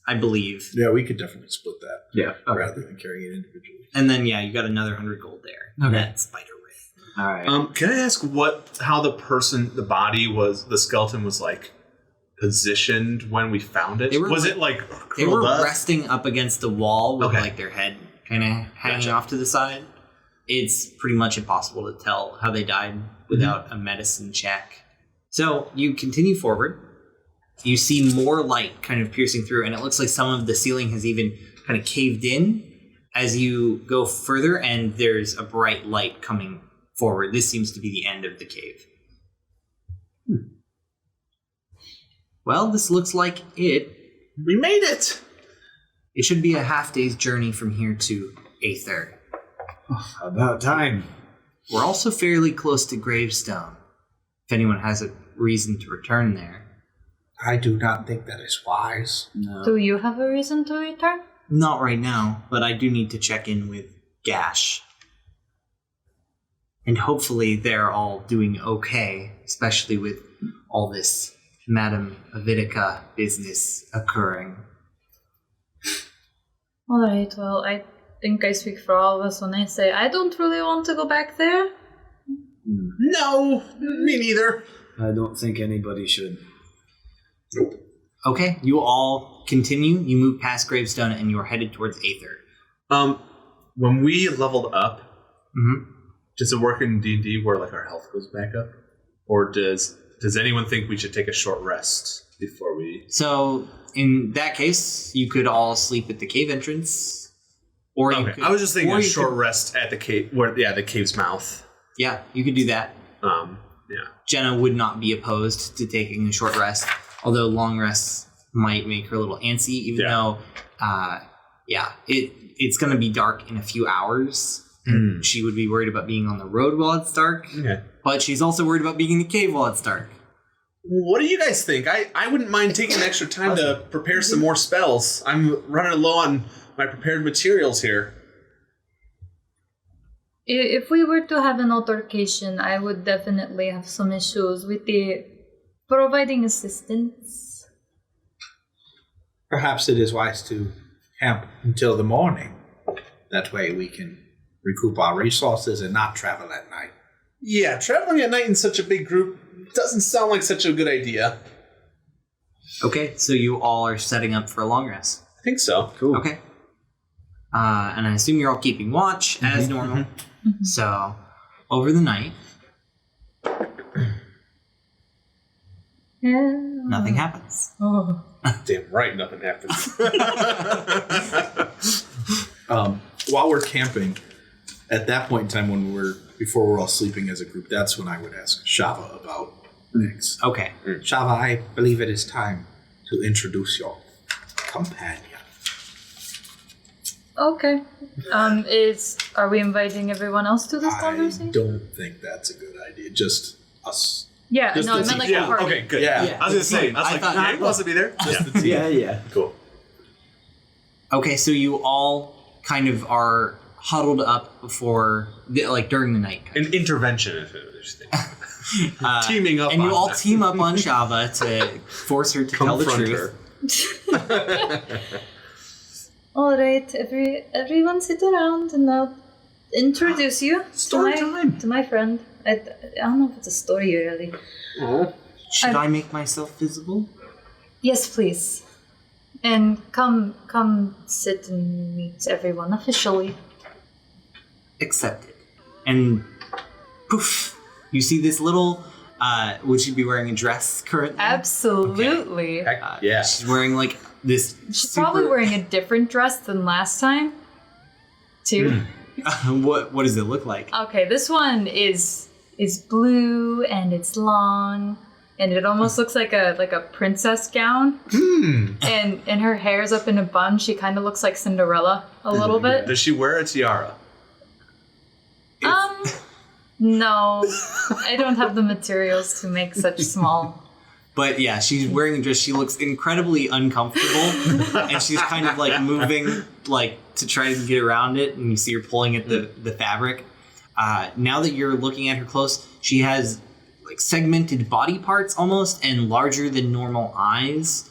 I believe. Yeah, we could definitely split that Yeah. Okay. rather than carrying it individually. And then yeah, you got another 100 gold there. Okay. That spider ring. All right. Can I ask how the body was, the skeleton was like positioned when we found it? They were was like- it like They were curled up? resting up against the wall with Okay. like their head kind of hanging Gotcha. off to the side. It's pretty much impossible to tell how they died without a medicine check. So you continue forward. You see more light kind of piercing through, and it looks like some of the ceiling has even kind of caved in as you go further, and there's a bright light coming forward. This seems to be the end of the cave. Well, this looks like it. We made it! It should be a half-day's journey from here to Aether. About time. We're also fairly close to Gravestone, if anyone has a reason to return there. I do not think that is wise. No. Do you have a reason to return? Not right now, but I do need to check in with Gash. And hopefully they're all doing okay, especially with all this Madame Avidica business occurring. Alright, well, I think I speak for all of us when I say I don't really want to go back there. No, me neither. I don't think anybody should. Okay, you all continue. You move past Gravestone and you're headed towards Aether. When we leveled up, Mm-hmm. does it work in D&D where like our health goes back up? Or does anyone think we should take a short rest before we... So, in that case, you could all sleep at the cave entrance. Or you could, I was just thinking or a you short could- rest at the cave, the cave's mouth. Yeah, you could do that. Yeah. Jenna would not be opposed to taking a short rest, although long rests might make her a little antsy, even though, it's going to be dark in a few hours. And she would be worried about being on the road while it's dark, Okay. but she's also worried about being in the cave while it's dark. What do you guys think? I wouldn't mind taking extra time to prepare some more spells. I'm running low on my prepared materials here. If we were to have an altercation, I would definitely have some issues with the providing assistance. Perhaps it is wise to camp until the morning. That way we can recoup our resources and not travel at night. Yeah, traveling at night in such a big group Doesn't sound like such a good idea. Okay, so you all are setting up for a long rest. I think so. Cool. Okay. And I assume you're all keeping watch as normal. So, over the night, nothing happens. Oh. Damn right, nothing happens. While we're camping, at that point in time before we're all sleeping as a group, that's when I would ask Shava about things. Okay. Shava, I believe it is time to introduce your companion. Okay. Are we inviting everyone else to this I conversation? don't think that's a good idea. Just us. Yeah, Just no, I the meant like Yeah, a party. okay, good. Yeah. I was gonna say, I was I like, thought- Yang wants to be there? Just the team. Yeah. Cool. Okay, so you all kind of are huddled up before, during the night. An intervention, if it was teaming up And you on all that. team up on Shava to force her to tell the Confront truth. her. All right, everyone sit around and I'll introduce you to my friend. I don't know if it's a story really. Should I make myself visible? Yes, please. And come sit and meet everyone officially. Accepted. And poof, you see this little, would she be wearing a dress currently? Absolutely. Heck, yeah. She's wearing like this She's probably wearing a different dress than last time. Too. what does it look like? Okay, this one is blue and it's long and it almost looks like a princess gown. And her hair's up in a bun. She kind of looks like Cinderella a little bit. Does she wear a tiara? No, I don't have the materials to make such small. But yeah, she's wearing a dress. She looks incredibly uncomfortable, and she's kind of like moving, like to try to get around it. And you see her pulling at the fabric. Now that you're looking at her close, she has like segmented body parts almost, and larger than normal eyes.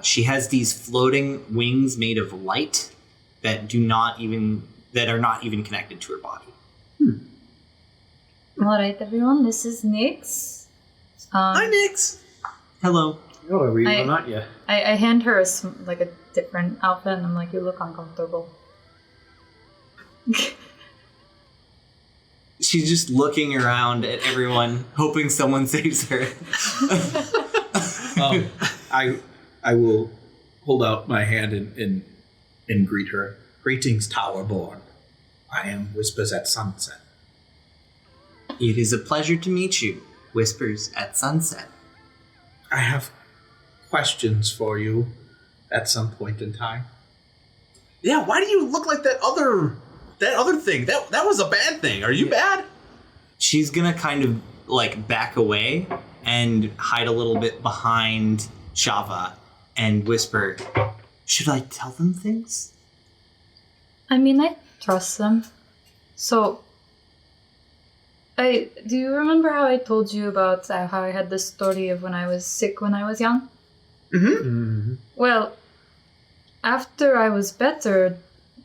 She has these floating wings made of light that are not even connected to her body. All right, everyone. This is Nyx. Hi, Nyx. Hello. You're a wee one, aren't you? I hand her a different outfit, and I'm like, you look uncomfortable. She's just looking around at everyone, hoping someone saves her. I will hold out my hand and greet her. Greetings, Towerborn. I am Whispers at Sunset. It is a pleasure to meet you, Whispers at Sunset. I have questions for you at some point in time. Yeah, why do you look like that other thing? That was a bad thing. Are you bad? She's gonna kind of like back away and hide a little bit behind Shava and whisper, should I tell them things? I mean, I trust them. So, do you remember how I told you about how I had this story of when I was sick when I was young? Mm-hmm. Well, after I was better,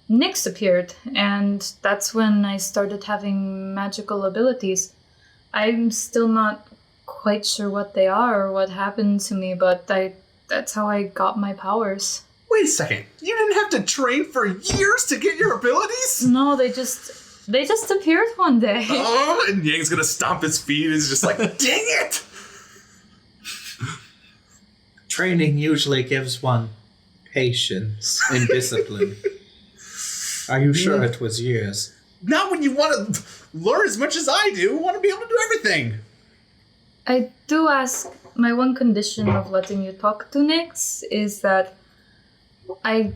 Nyx appeared, and that's when I started having magical abilities. I'm still not quite sure what they are or what happened to me, but that's how I got my powers. Wait a second. You didn't have to train for years to get your abilities? No, they just appeared one day. Oh, and Yang's gonna stomp his feet and is just like, dang it! Training usually gives one patience and discipline. Are you sure it was years? Not when you want to learn as much as I do. Want to be able to do everything. I do ask, my one condition of letting you talk to Nyx is that I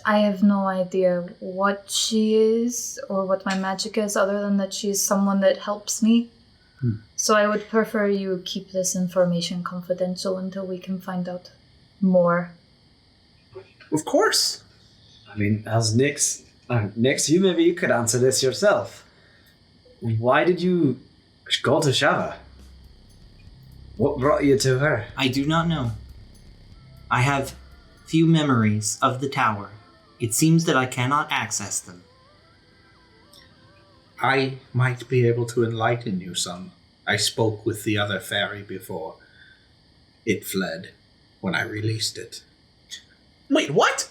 have no idea what she is or what my magic is other than that she's someone that helps me. So I would prefer you keep this information confidential until we can find out more. Of course. I mean, as Nyx, maybe you could answer this yourself. Why did you go to Shava? What brought you to her? I do not know. I have few memories of the tower. It seems that I cannot access them. I might be able to enlighten you some I spoke with the other fairy before. It fled when I released it. Wait, what?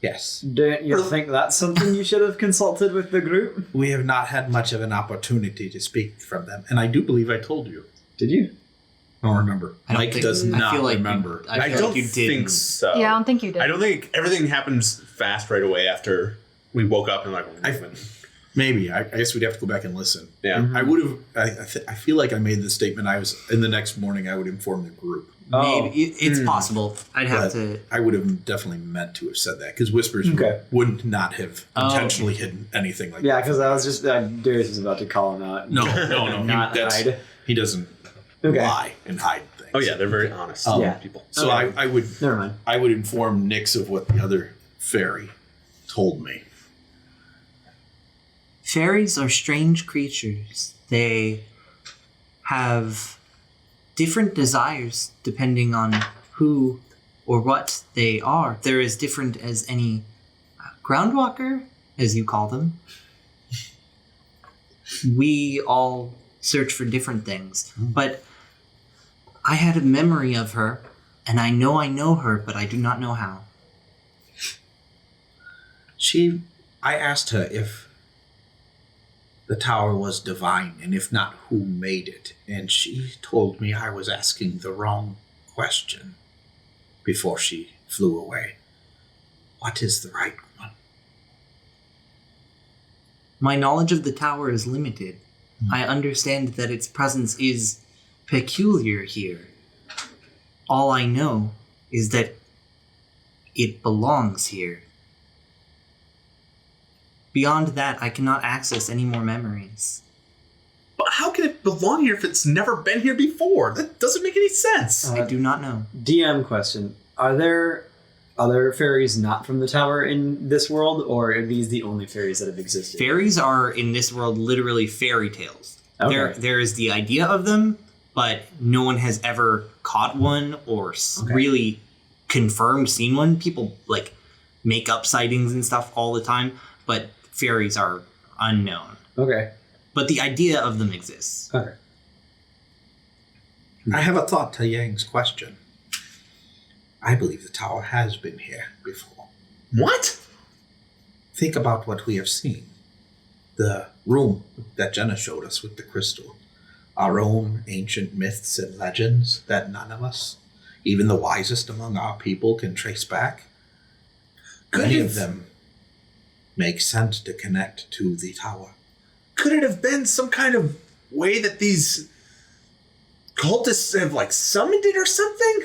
Yes. Don't you think that's something you should have consulted with the group? We have not had much of an opportunity to speak from them, and I do believe I told you. Did you? I don't remember. I don't Mike think- does I not feel like remember. I feel don't like you think didn't. so. Yeah, I don't think you did. I don't think everything happens fast right away after we woke up and like. Maybe. I guess we'd have to go back and listen. Yeah. I would have. I feel like I made the statement. I was in the next morning. I would inform the group. Maybe it's possible. I'd have But to. I would have definitely meant to have said that because Whispers Okay. would not have Oh. intentionally hidden anything like Yeah, that. because I was just Darius was about to call him out. No. Not hide. He doesn't Okay. lie and hide things. Oh yeah, they're very honest Yeah. people. So Okay. I would Never mind. I would inform Nyx of what the other fairy told me. Fairies are strange creatures. They have different desires depending on who or what they are. They're as different as any groundwalker, as you call them. We all search for different things. But I had a memory of her, and I know her, but I do not know how. I asked her if the tower was divine, and if not, who made it. And she told me I was asking the wrong question before she flew away. What is the right one? My knowledge of the tower is limited. I understand that its presence is peculiar here. All I know is that it belongs here. Beyond that, I cannot access any more memories. But how can it belong here if it's never been here before? That doesn't make any sense. I do not know. DM question. Are there other fairies not from the tower in this world, or are these the only fairies that have existed? Fairies are, in this world, literally fairy tales. Okay. There is the idea of them, but no one has ever caught one or really confirmed seen one. People, like, make up sightings and stuff all the time, but fairies are unknown. Okay. But the idea of them exists. Okay. I have a thought to Yang's question. I believe the tower has been here before. What? Think about what we have seen. The room that Jenna showed us with the crystal. Our own ancient myths and legends that none of us, even the wisest among our people, can trace back. Many of them make sense to connect to the tower. Could it have been some kind of way that these cultists have, like, summoned it or something?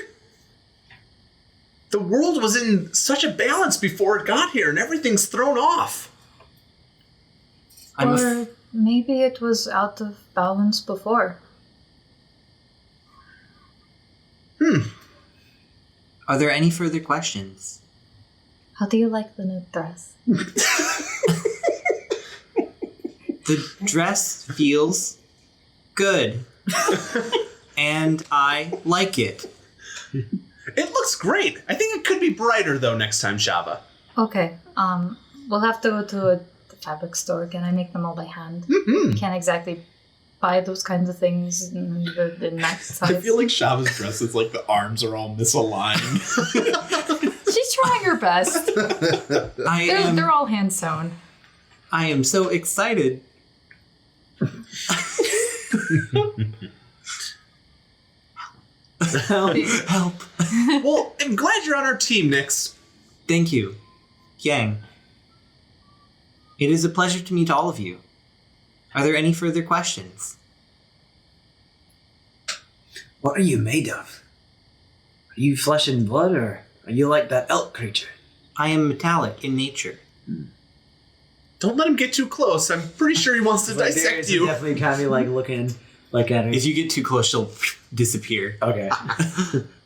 The world was in such a balance before it got here, and everything's thrown off. Or maybe it was out of balance before. Are there any further questions? How do you like the new dress? The dress feels good. And I like it. It looks great. I think it could be brighter, though, next time, Shava. Okay, we'll have to go to the fabric store again. I make them all by hand. Can't exactly buy those kinds of things in that size. I feel like Shava's dress is like the arms are all misaligned. She's trying her best. They're all hand sewn. I am so excited. Help. Well, I'm glad you're on our team, Nyx. Thank you, Yang. It is a pleasure to meet all of you. Are there any further questions? What are you made of? Are you flesh and blood, or are you like that elk creature? I am metallic in nature. Don't let him get too close. I'm pretty sure he wants to dissect Darius is you. definitely kind of be like looking like at her. If you get too close, she'll disappear. Okay.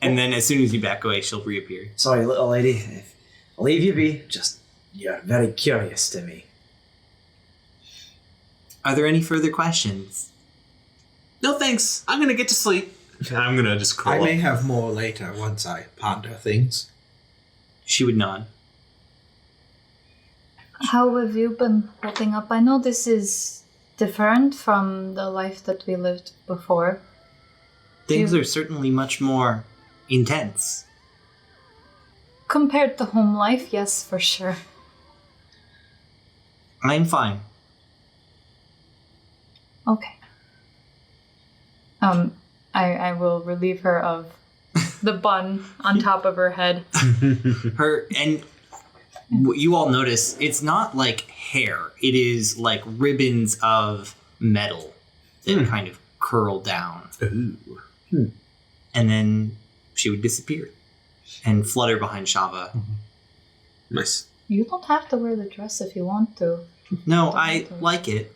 And then as soon as you back away, she'll reappear. Sorry, little lady. I'll leave you be. Just, you're very curious to me. Are there any further questions? No thanks. I'm gonna get to sleep. I'm gonna just I curl may up. have more later once I ponder things. She would nod. How have you been holding up? I know this is different from the life that we lived before? Things are certainly much more intense. Compared to home life, yes, for sure. I'm fine. Okay. I will relieve her of the bun on top of her head. You all notice it's not like hair. It is like ribbons of metal that kind of curl down. Ooh. And then she would disappear and flutter behind Shava. Nice. You don't have to wear the dress if you want to. No, I like it.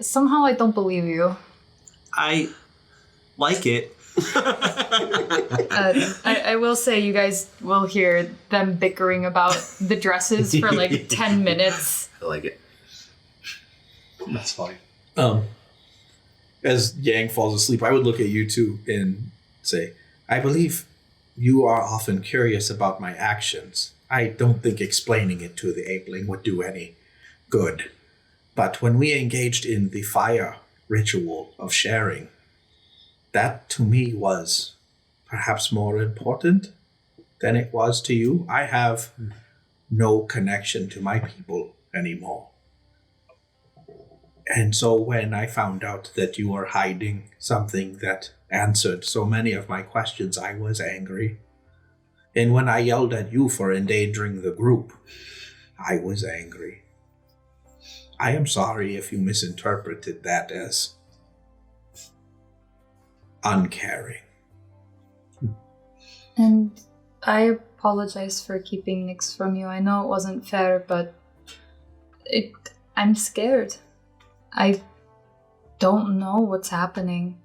Somehow I don't believe you. I like it. I will say you guys will hear them bickering about the dresses for like 10 minutes. I like it. That's fine. As Yangne falls asleep, I would look at you two and say, I believe you are often curious about my actions. I don't think explaining it to the apeling would do any good. But when we engaged in the fire ritual of sharing, that to me was perhaps more important than it was to you. I have no connection to my people anymore. And so when I found out that you were hiding something that answered so many of my questions, I was angry. And when I yelled at you for endangering the group, I was angry. I am sorry if you misinterpreted that as uncaring. And I apologize for keeping Nyx from you. I know it wasn't fair, but I'm scared. I don't know what's happening.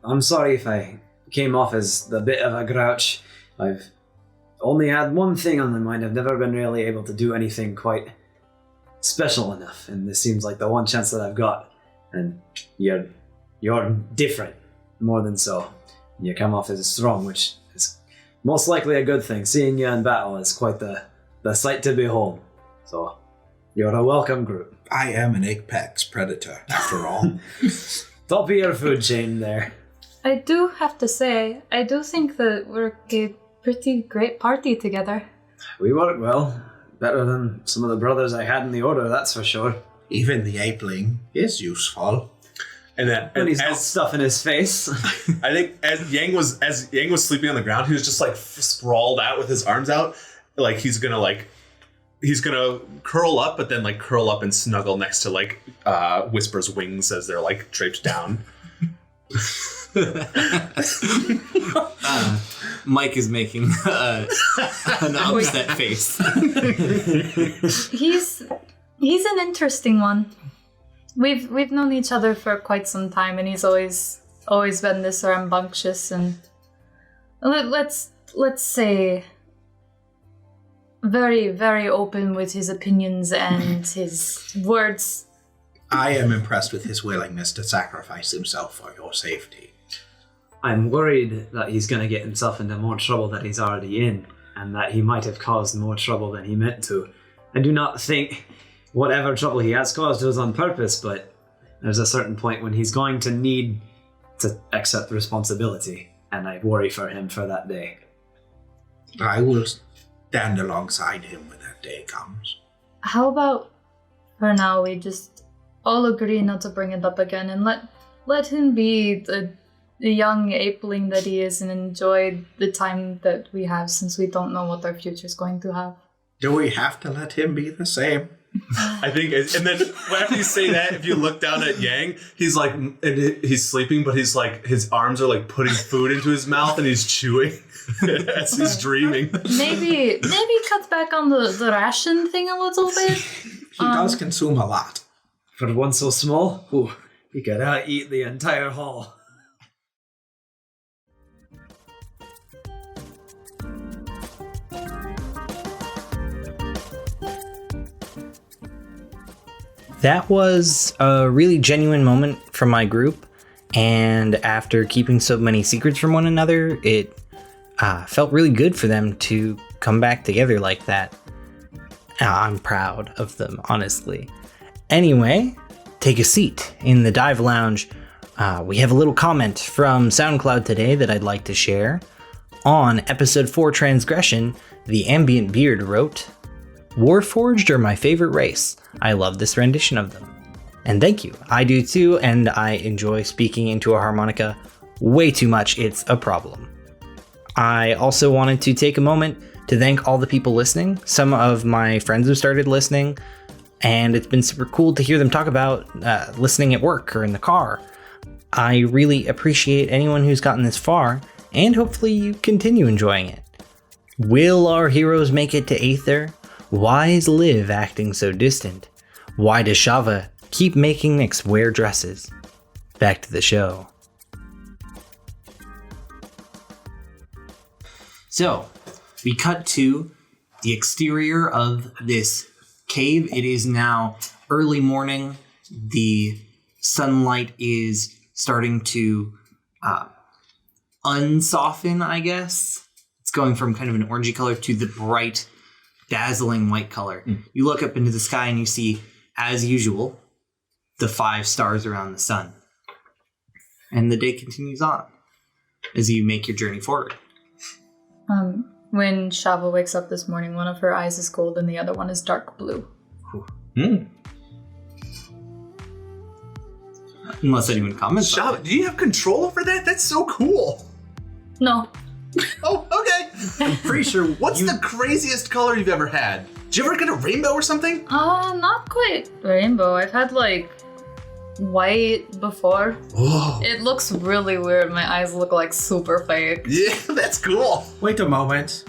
I'm sorry if I came off as the bit of a grouch. I've only had one thing on my mind. I've never been really able to do anything quite special enough, and this seems like the one chance that I've got. And you're different, more than so. You come off as strong, which is most likely a good thing. Seeing you in battle is quite the sight to behold. So, you're a welcome group. I am an apex predator, after all. Top of your food chain there. I do have to say, I do think that we're a pretty great party together. We work well. Better than some of the brothers I had in the order, that's for sure. Even the apeling is useful. And then When he's got stuff in his face. I think as Yangne was sleeping on the ground, he was just like sprawled out with his arms out, like he's gonna curl up, but then like curl up and snuggle next to like Whisper's wings as they're like draped down. Mike is making an upset face. He's an interesting one. We've known each other for quite some time, and he's always been this rambunctious and let's say very, very open with his opinions and his words. I am impressed with his willingness to sacrifice himself for your safety. I'm worried that he's going to get himself into more trouble that he's already in, and that he might have caused more trouble than he meant to. I do not think whatever trouble he has caused was on purpose, but there's a certain point when he's going to need to accept responsibility, and I worry for him for that day. I will stand alongside him when that day comes. How about for now we just all agree not to bring it up again and let him be the young apeling that he is and enjoy the time that we have, since we don't know what our future's going to have. Do we have to let him be the same? I think, and then after you say that, if you look down at Yangne, he's like, he's sleeping, but he's like, his arms are like putting food into his mouth and he's chewing as he's dreaming. Maybe cut back on the ration thing a little bit. He does consume a lot. For one so small, he could eat the entire hall. That was a really genuine moment from my group, and after keeping so many secrets from one another, it felt really good for them to come back together like that. I'm proud of them, honestly. Anyway, take a seat in the dive lounge. We have a little comment from SoundCloud today that I'd like to share. On episode 4 Transgression, the Ambient Beard wrote, "Warforged are my favorite race. I love this rendition of them." And thank you. I do too, and I enjoy speaking into a harmonica way too much. It's a problem. I also wanted to take a moment to thank all the people listening. Some of my friends have started listening, and it's been super cool to hear them talk about listening at work or in the car. I really appreciate anyone who's gotten this far, and hopefully you continue enjoying it. Will our heroes make it to Aether? Why is Liv acting so distant? Why does Shava keep making Nyx wear dresses? Back to the show. So, we cut to the exterior of this cave. It is now early morning. The sunlight is starting to unsoften, I guess. It's going from kind of an orangey color to the bright, dazzling white color. You look up into the sky and you see, as usual, the 5 stars around the sun. And the day continues on as you make your journey forward. When Shava wakes up this morning, one of her eyes is gold and the other one is dark blue. Unless anyone comments. Shava, do you have control over that? That's so cool. No. Oh, okay. I'm pretty sure. What's the craziest color you've ever had? Did you ever get a rainbow or something? Not quite rainbow. I've had like white before. Oh. It looks really weird. My eyes look like super fake. Yeah, that's cool. Wait a moment.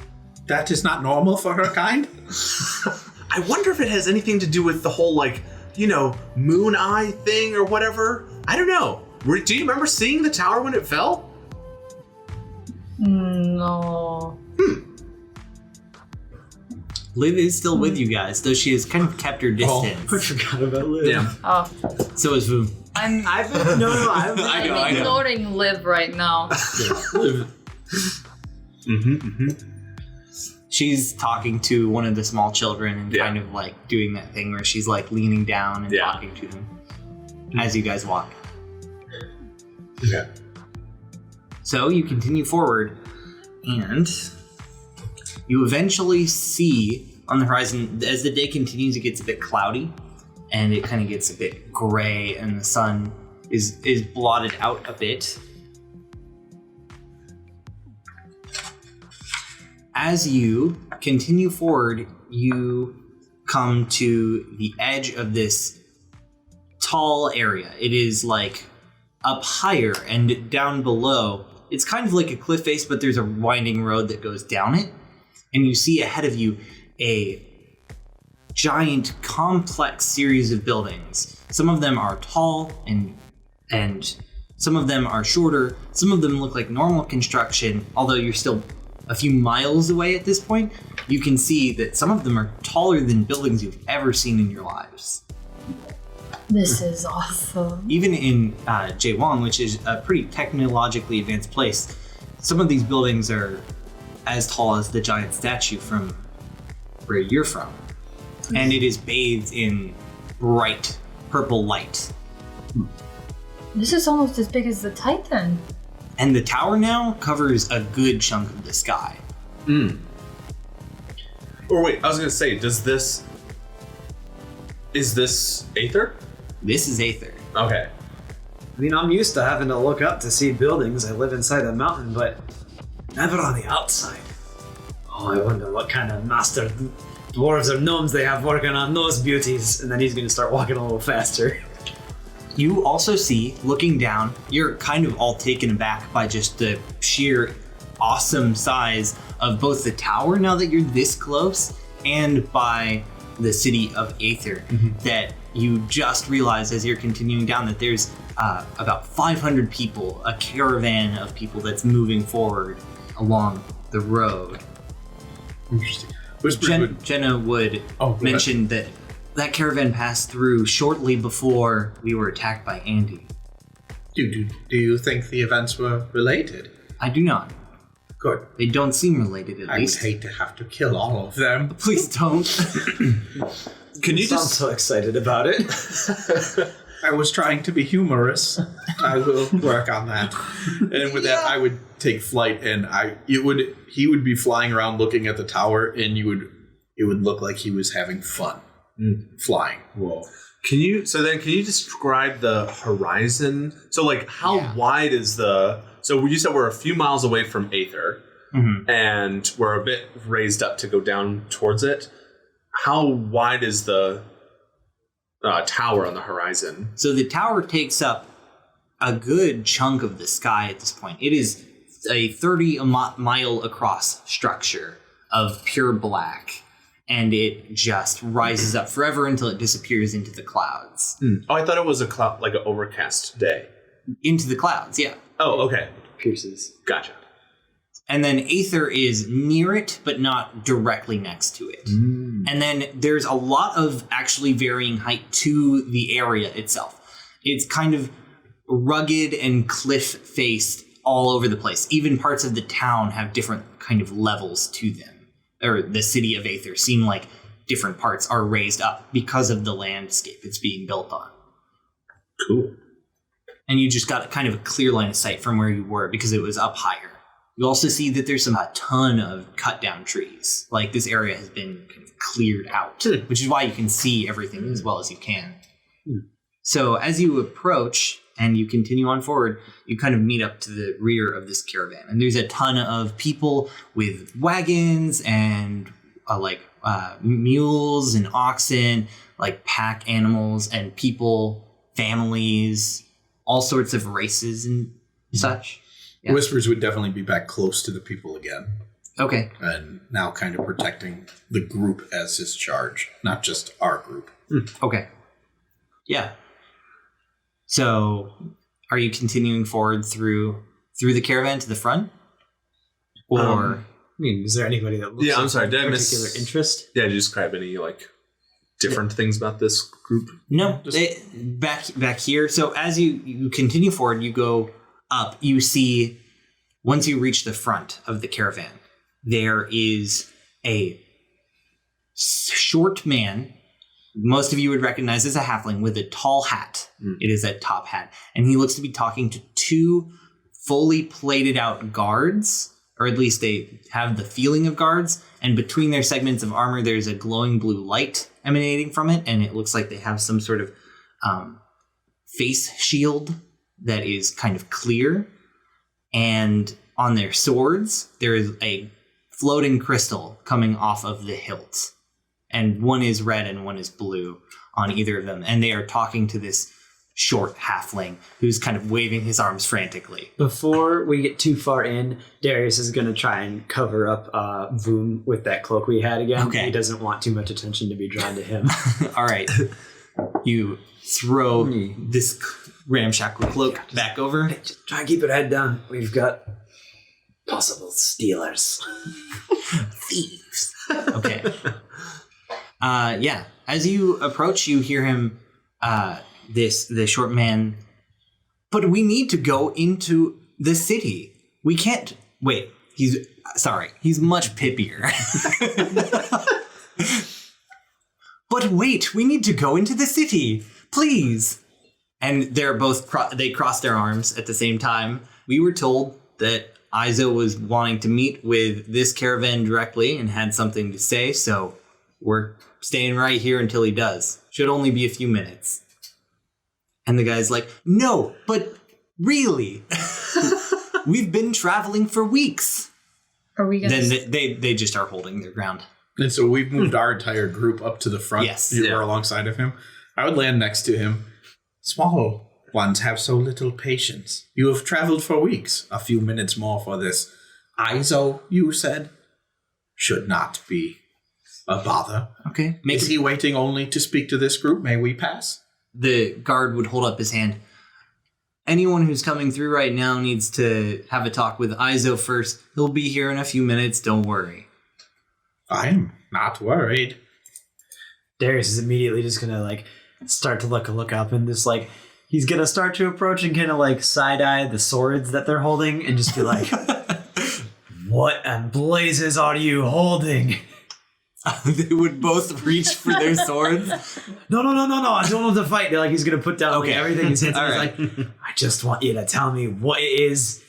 That is not normal for her kind? I wonder if it has anything to do with the whole, like, you know, moon eye thing or whatever. I don't know. Do you remember seeing the tower when it fell? No. Liv is still with you guys, though she has kind of kept her distance. I forgot about Liv. Yeah. Oh. So is Vu. I've been I'm ignoring Liv right now. She's talking to one of the small children and kind of like doing that thing where she's like leaning down and talking to them as you guys walk. Okay. So you continue forward and you eventually see on the horizon, as the day continues, it gets a bit cloudy and it kind of gets a bit gray and the sun is blotted out a bit. As you continue forward, you come to the edge of this tall area. It is like up higher and down below. It's kind of like a cliff face, but there's a winding road that goes down it. And you see ahead of you a giant, complex series of buildings. Some of them are tall and some of them are shorter. Some of them look like normal construction, although you're still a few miles away at this point. You can see that some of them are taller than buildings you've ever seen in your lives. This is awesome. Even in Jaewon, which is a pretty technologically advanced place, some of these buildings are as tall as the giant statue from where you're from. And it is bathed in bright purple light. This is almost as big as the Titan. And the tower now covers a good chunk of the sky. Or wait, I was gonna say, is this Aether? This is Aether. Okay. I mean, I'm used to having to look up to see buildings. I live inside a mountain, but never on the outside. Oh, I wonder what kind of master dwarves or gnomes they have working on those beauties. And then he's going to start walking a little faster. You also see, looking down, you're kind of all taken aback by just the sheer awesome size of both the tower now that you're this close and by the city of Aether. That you just realize as you're continuing down that there's about 500 people, a caravan of people that's moving forward along the road. Interesting. Jenna would mention that caravan passed through shortly before we were attacked by Andy. Do you think the events were related? I do not. Good. They don't seem related, at I least. would hate to have to kill all of them. Please don't. Can you Sounds just so excited about it. I was trying to be humorous. I will work on that. And with that, I would take flight, and he would be flying around looking at the tower, and it would look like he was having fun flying. Whoa. Can you describe the horizon? So like how wide is so you said we're a few miles away from Aether, and we're a bit raised up to go down towards it. How wide is the tower on the horizon? So the tower takes up a good chunk of the sky at this point. It is a 30-mile across structure of pure black, and it just rises up forever until it disappears into the clouds. Oh, I thought it was a cloud, like an overcast day. Into the clouds, yeah. Oh, okay. Pierces. Gotcha. And then Aether is near it, but not directly next to it. And then there's a lot of actually varying height to the area itself. It's kind of rugged and cliff-faced all over the place. Even parts of the town have different kind of levels to them. Or the city of Aether seem like different parts are raised up because of the landscape it's being built on. Cool. And you just got kind of a clear line of sight from where you were because it was up higher. You also see that there's a ton of cut down trees. Like this area has been kind of cleared out, which is why you can see everything as well as you can. So as you approach and you continue on forward, you kind of meet up to the rear of this caravan. And there's a ton of people with wagons and mules and oxen, like pack animals and people, families, all sorts of races and such. Yeah. Whispers would definitely be back close to the people again. Okay. And now kind of protecting the group as his charge, not just our group. Okay. Yeah. So, are you continuing forward through the caravan to the front? Or I mean, is there anybody that looks I'm sorry, did I particular interest? Yeah, did you describe any like different things about this group? no, back here. So as you continue forward, you go up, you see, once you reach the front of the caravan, there is a short man, most of you would recognize as a halfling, with a tall hat. It is a top hat. And he looks to be talking to two fully plated out guards, or at least they have the feeling of guards. And between their segments of armor, there's a glowing blue light emanating from it. And it looks like they have some sort of face shield that is kind of clear. And on their swords, there is a floating crystal coming off of the hilt. And one is red and one is blue on either of them. And they are talking to this short halfling who's kind of waving his arms frantically. Before we get too far in, Darius is going to try and cover up Voom with that cloak we had again. Okay. He doesn't want too much attention to be drawn to him. All right. You throw this ramshackle cloak back over. Hey, just try and keep it head down. We've got possible stealers. Thieves. Okay. Yeah. As you approach, you hear him, the short man, but we need to go into the city. We can't wait. He's much pippier. But wait, we need to go into the city, please. And they're both, they cross their arms at the same time. We were told that Izo was wanting to meet with this caravan directly and had something to say, so we're staying right here until he does. Should only be a few minutes. And the guy's like, no, but really, we've been traveling for weeks. Are we gonna? Then they just are holding their ground. And so we've moved our entire group up to the front. Yes. You were alongside of him. I would land next to him. Small ones have so little patience. You have traveled for weeks. A few minutes more for this. Izo, you said, should not be a bother. Okay. Is he waiting only to speak to this group? May we pass? The guard would hold up his hand. Anyone who's coming through right now needs to have a talk with Izo first. He'll be here in a few minutes. Don't worry. I'm not worried. Darius is immediately just going to start to look up and just he's going to start to approach and kind of side-eye the swords that they're holding and just be like, What in blazes are you holding? They would both reach for their swords. No, I don't want to fight. They're like, he's going to put down everything in his hands. All He's right. like, I just want you to tell me what it is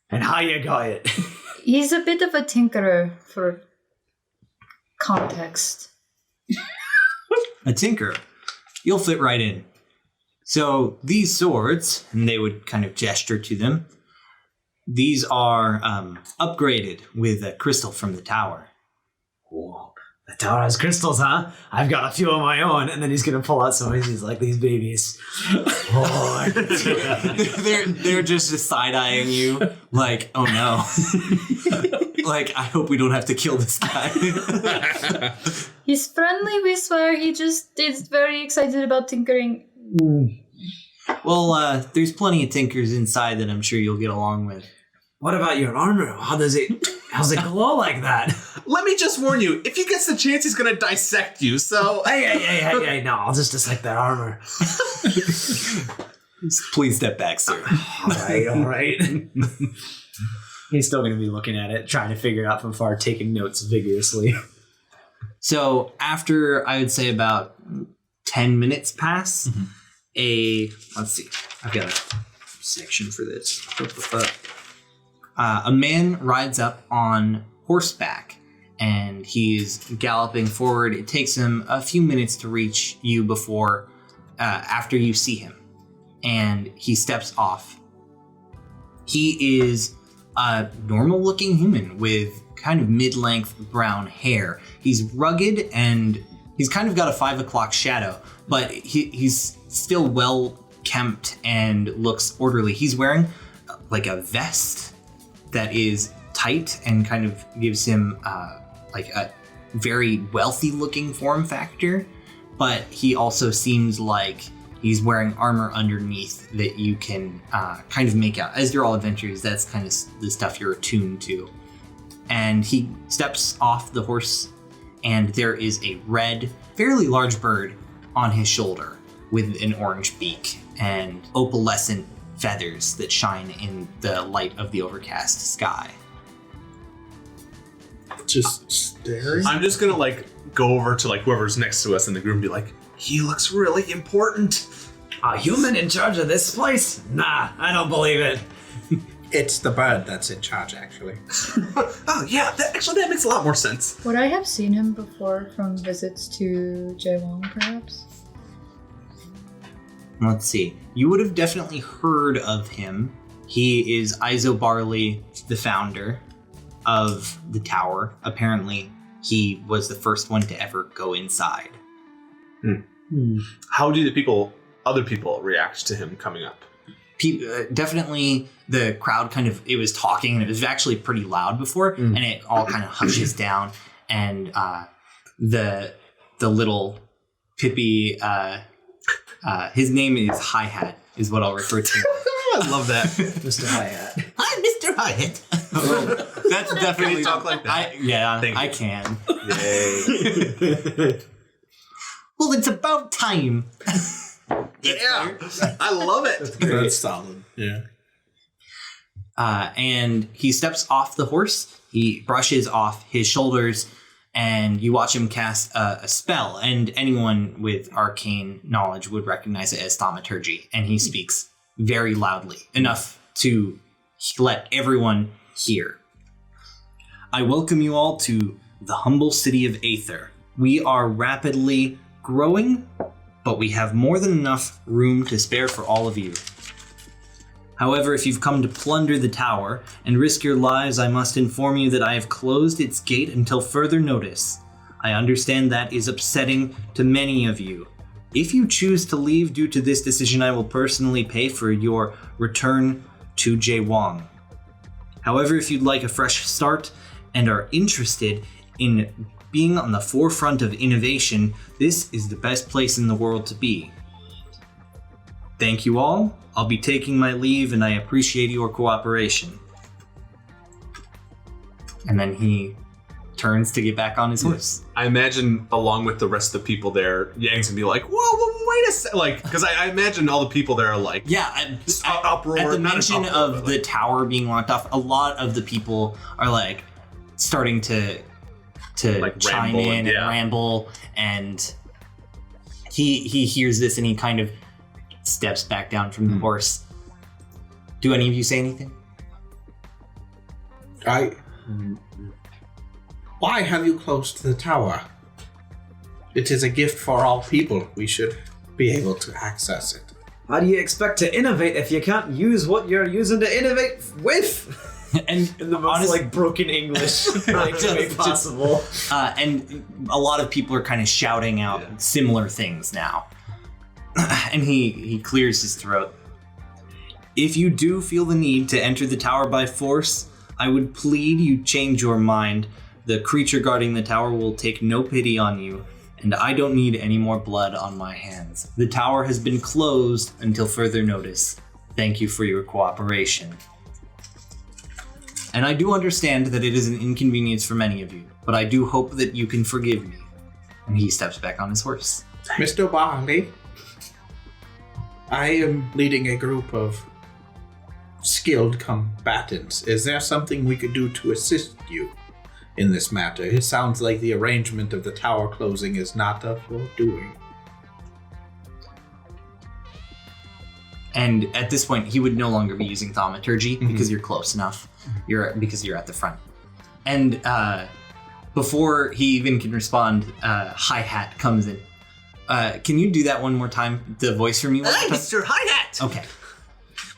and how you got it. He's a bit of a tinkerer for context. A tinker. You'll fit right in. So these swords, and they would kind of gesture to them, these are upgraded with a crystal from the tower. Whoa. The tower has crystals, huh? I've got a few of my own. And then he's going to pull out some of these, like these babies. Oh, they're just side-eyeing you like, oh no. Like, I hope we don't have to kill this guy. He's friendly, we swear. He just is very excited about tinkering. Well, there's plenty of tinkers inside that I'm sure you'll get along with. What about your armor? How's it glow like that? Let me just warn you, if he gets the chance, he's going to dissect you, so... Hey, no, I'll just dissect that armor. Please step back, sir. All right. He's still going to be looking at it, trying to figure it out from far, taking notes vigorously. So after, I would say, about 10 minutes pass, let's see, I've got a section for this. A man rides up on horseback, and he's galloping forward. It takes him a few minutes to reach you before, after you see him, and he steps off. He is a normal-looking human with kind of mid-length brown hair. He's rugged, and he's kind of got a 5 o'clock shadow, but he's still well-kempt and looks orderly. He's wearing like a vest that is tight and kind of gives him like a very wealthy looking form factor, but he also seems like he's wearing armor underneath that you can kind of make out. As you're all adventurers, that's kind of the stuff you're attuned to. And he steps off the horse, and there is a red, fairly large bird on his shoulder with an orange beak and opalescent feathers that shine in the light of the overcast sky. Just staring. I'm just gonna go over to whoever's next to us in the group and be like, he looks really important. A human in charge of this place? Nah, I don't believe it. It's the bird that's in charge, actually. Oh yeah, that makes a lot more sense. Would I have seen him before from visits to Jaewong, perhaps? Let's see. You would have definitely heard of him. He is Izo Barley, the founder of the tower. Apparently, he was the first one to ever go inside. How do other people react to him coming up? Definitely the crowd it was talking, and it was actually pretty loud before, and it all kind of hushes down, and the little Pippi, his name is Hi-Hat, is what I'll refer to. I love that. Mr. Hi-Hat. I'm Mr. Hi-Hat. That's definitely... Can you talk like that? I can. Yay. Well, it's about time. Yeah, I love it. That's solid. Yeah. And he steps off the horse. He brushes off his shoulders, and you watch him cast a spell. And anyone with arcane knowledge would recognize it as thaumaturgy. And he speaks very loudly, enough to let everyone hear. I welcome you all to the humble city of Aether. We are rapidly growing, but we have more than enough room to spare for all of you. However, if you've come to plunder the tower and risk your lives, I must inform you that I have closed its gate until further notice. I understand that is upsetting to many of you. If you choose to leave due to this decision, I will personally pay for your return to Jaewong. However, if you'd like a fresh start and are interested in being on the forefront of innovation, this is the best place in the world to be. Thank you all. I'll be taking my leave, and I appreciate your cooperation. And then he turns to get back on his horse. I imagine, along with the rest of the people there, Yang's gonna be like, "Whoa, wait a sec!" Because I imagine all the people there are like, yeah, uproar. at the not an mention uproar, of the tower being locked off, a lot of the people are like, starting to Like chime ramble in and ramble, and he hears this and he kind of steps back down from the horse. Do any of you say anything? Why have you closed the tower? It is a gift for all people. We should be able to access it. How do you expect to innovate if you can't use what you're using to innovate with? And In the most broken English way possible. And a lot of people are kind of shouting out similar things now. And he clears his throat. If you do feel the need to enter the tower by force, I would plead you change your mind. The creature guarding the tower will take no pity on you, and I don't need any more blood on my hands. The tower has been closed until further notice. Thank you for your cooperation. And I do understand that it is an inconvenience for many of you, but I do hope that you can forgive me. And he steps back on his horse. Mr. Barley, I am leading a group of skilled combatants. Is there something we could do to assist you in this matter? It sounds like the arrangement of the tower closing is not of your doing. And at this point, he would no longer be using thaumaturgy because you're close enough. Because you're at the front. And before he even can respond, Hi-Hat comes in. Can you do that one more time? The voice for me one more time? Mr. Hi-Hat! Okay.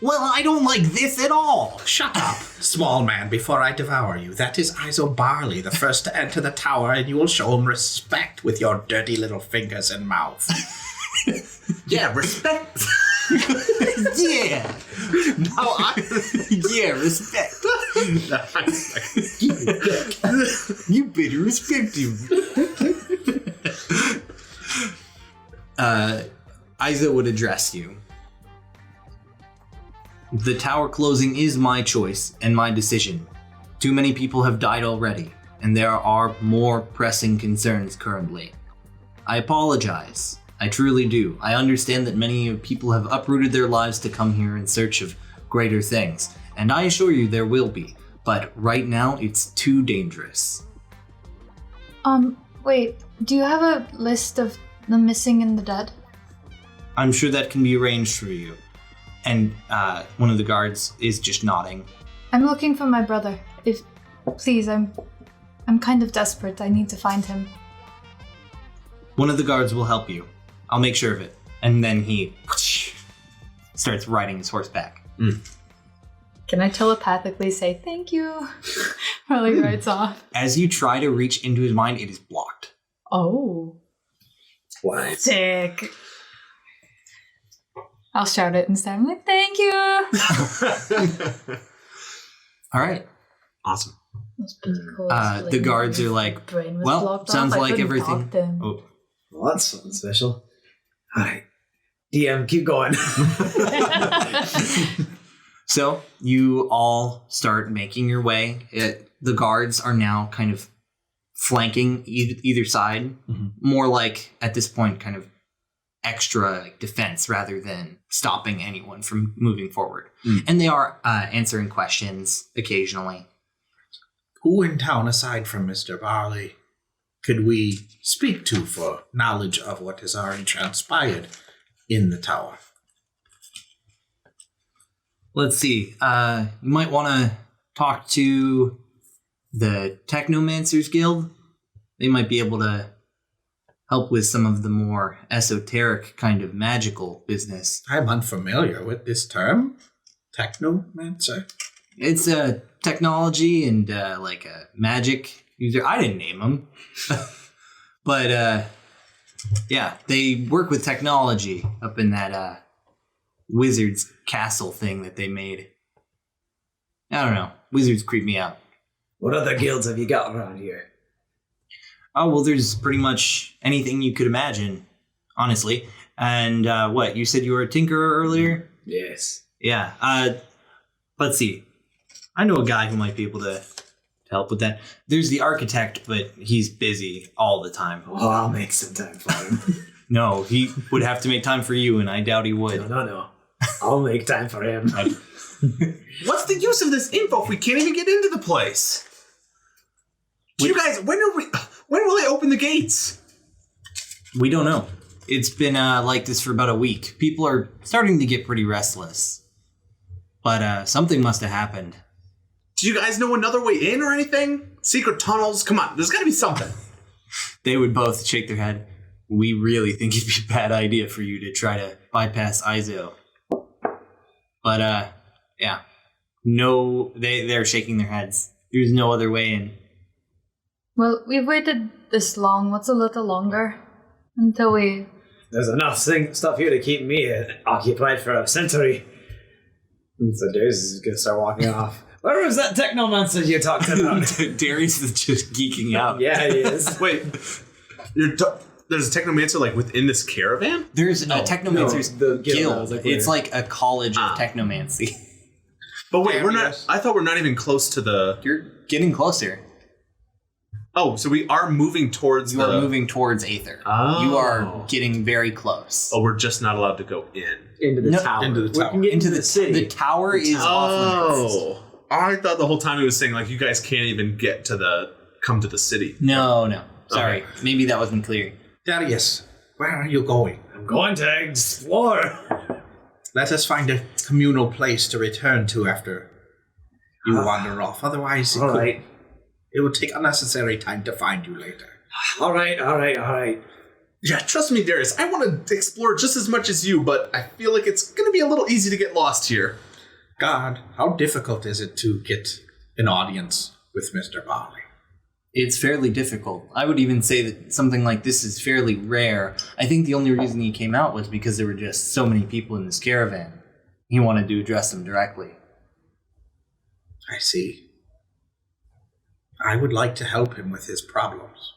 Well, I don't like this at all. Shut up, small man, before I devour you. That is Iso Barley, the first to enter the tower, and you will show him respect with your dirty little fingers and mouth. Yeah, respect. Yeah. Yeah, respect. You better respect him. Iso would address you. The tower closing is my choice and my decision. Too many people have died already, and there are more pressing concerns currently. I apologize. I truly do. I understand that many people have uprooted their lives to come here in search of greater things, and I assure you there will be, but right now it's too dangerous. Wait, do you have a list of the missing and the dead? I'm sure that can be arranged for you. And one of the guards is just nodding. I'm looking for my brother. Please, I'm kind of desperate. I need to find him. One of the guards will help you. I'll make sure of it. And then he starts riding his horse back. Can I telepathically say thank you while he rides off? As you try to reach into his mind, it is blocked. Oh. What? Sick. I'll shout it instead. I'm like, thank you. All right. Awesome. That's pretty cool. The guards are like, brain was well, blocked sounds off. I like couldn't everything. talk to him. Oh. Well, that's something special. All right. DM, keep going. So you all start making your way. The guards are now kind of flanking either side, more like at this point kind of extra defense rather than stopping anyone from moving forward. And they are answering questions occasionally. Who in town, aside from Mr. Barley, could we speak to for knowledge of what has already transpired in the tower? Let's see. You might want to talk to the Technomancers Guild. They might be able to help with some of the more esoteric kind of magical business. I'm unfamiliar with this term. Technomancer? It's a technology and like a magic user. I didn't name them. But yeah, they work with technology up in that wizard's castle thing that they made. I don't know. Wizards creep me out. What other guilds have you got around here? Oh, well, there's pretty much anything you could imagine, honestly. And what, you said you were a tinkerer earlier? Yes. Yeah. Let's see. I know a guy who might be able to help with that. There's the architect, but he's busy all the time. Oh, I'll make some time for him. No, he would have to make time for you, and I doubt he would. No. I'll make time for him. What's the use of this info if we can't even get into the place? Do you guys, when will they open the gates? We don't know. It's been like this for about a week. People are starting to get pretty restless. But something must have happened. Do you guys know another way in or anything? Secret tunnels? Come on, there's got to be something. They would both shake their head. We really think it'd be a bad idea for you to try to bypass Izo. But, yeah. No, they're shaking their heads. There's no other way in. Well, we've waited this long. What's a little longer? Until we... There's enough stuff here to keep me occupied for a century. And so Darius is going to start walking off. Where was that technomancer you talked about? Darius is just geeking out. Yeah, he is. Wait, there's a technomancer like within this caravan? There's a Technomancer's the guild. guild. Like It's like a college of technomancy. But wait, we're not. I thought we're not even close to the. You're getting closer. Oh, so we are moving towards. You are moving towards Aether. Oh. You are getting very close. Oh, we're just not allowed to go in. Into the tower. into the We tower. can get Into into the city. The tower is off limits. Oh, I thought the whole time he was saying like you guys can't even get to come to the city. No. Sorry. Okay. Maybe that wasn't clear. Darius, where are you going? I'm going to explore. Let us find a communal place to return to after you wander off. Otherwise, All right. it will take unnecessary time to find you later. All right. Yeah, trust me, Darius. I want to explore just as much as you, but I feel like it's going to be a little easy to get lost here. God, how difficult is it to get an audience with Mr. Barley? It's fairly difficult. I would even say that something like this is fairly rare. I think the only reason he came out was because there were just so many people in this caravan. He wanted to address them directly. I see. I would like to help him with his problems.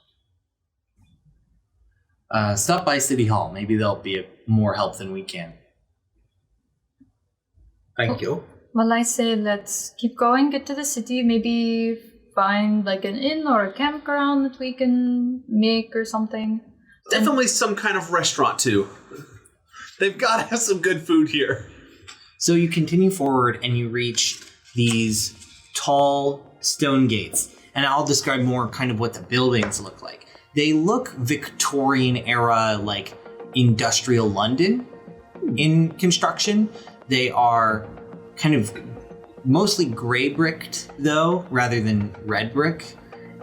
Stop by City Hall. Maybe they'll be more help than we can. Thank you. Well, I say let's keep going, get to the city, maybe find like an inn or a campground that we can make or something. Definitely some kind of restaurant too. They've got to have some good food here. So you continue forward and you reach these tall stone gates. And I'll describe more kind of what the buildings look like. They look Victorian era, like industrial London in construction. They are kind of mostly gray bricked though, rather than red brick.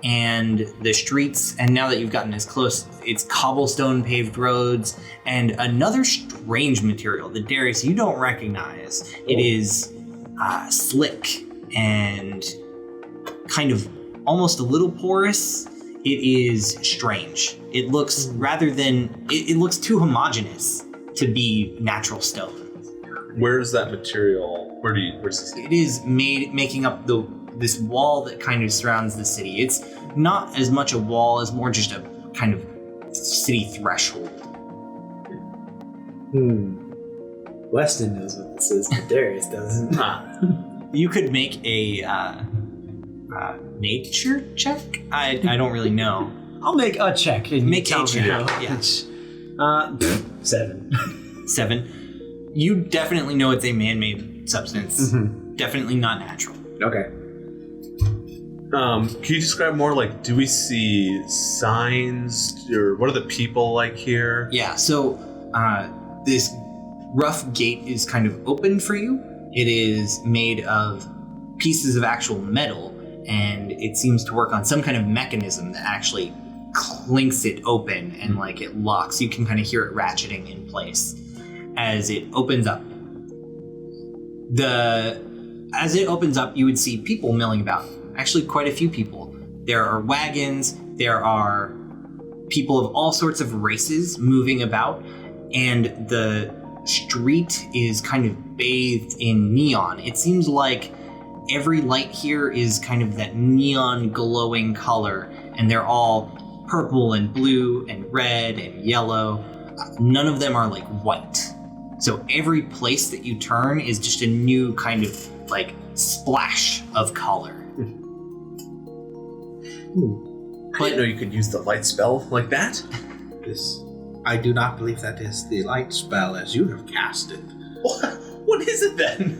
And the streets, and now that you've gotten as close, it's cobblestone paved roads and another strange material that Darius, you don't recognize. It is slick and kind of almost a little porous. It is strange. It looks it looks too homogeneous to be natural stone. Where's that material? Where does it? It is making up this wall that kind of surrounds the city. It's not as much a wall as more just a kind of city threshold. Weston knows what this is, but Darius doesn't. You could make a nature check? I don't really know. I'll make a check. And Make tell a me check, how. yeah. 7. 7. You definitely know it's a man-made substance. Mm-hmm. Definitely not natural. Okay. Can you describe more? Like, do we see signs, or what are the people like here? Yeah, so this rough gate is kind of open for you. It is made of pieces of actual metal, and it seems to work on some kind of mechanism that actually clinks it open and like it locks. You can kind of hear it ratcheting in place as it opens up. As it opens up, you would see people milling about. Actually, quite a few people. There are wagons, there are people of all sorts of races moving about, and the street is kind of bathed in neon. It seems like every light here is kind of that neon glowing color, and they're all purple and blue and red and yellow. None of them are like white. So every place that you turn is just a new kind of like splash of color. I didn't know you could use the light spell like that. I do not believe that is the light spell as you have cast it. What is it then?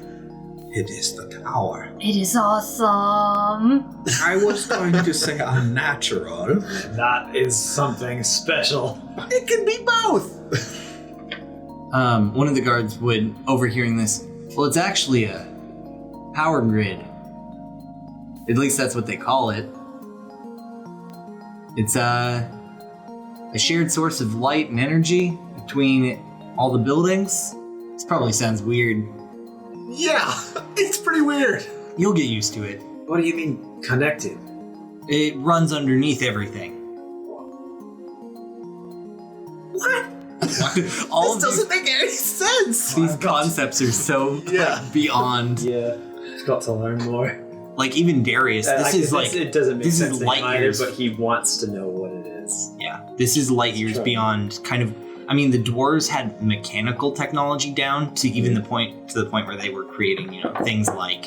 It is the tower. It is awesome. I was going to say unnatural. That is something special. It can be both. One of the guards would, overhearing this, well, it's actually a power grid. At least that's what they call it. It's a shared source of light and energy between all the buildings. This probably sounds weird. Yeah, it's pretty weird. You'll get used to it. What do you mean connected? It runs underneath everything. What? All This of doesn't make any sense. these concepts are so beyond. Yeah, I've got to learn more. Like even Darius, it doesn't make this sense is to light him either, years. but he wants to know what it is. Yeah, this is light years Sure. beyond kind of. I mean, the dwarves had mechanical technology down to even the point where they were creating, things like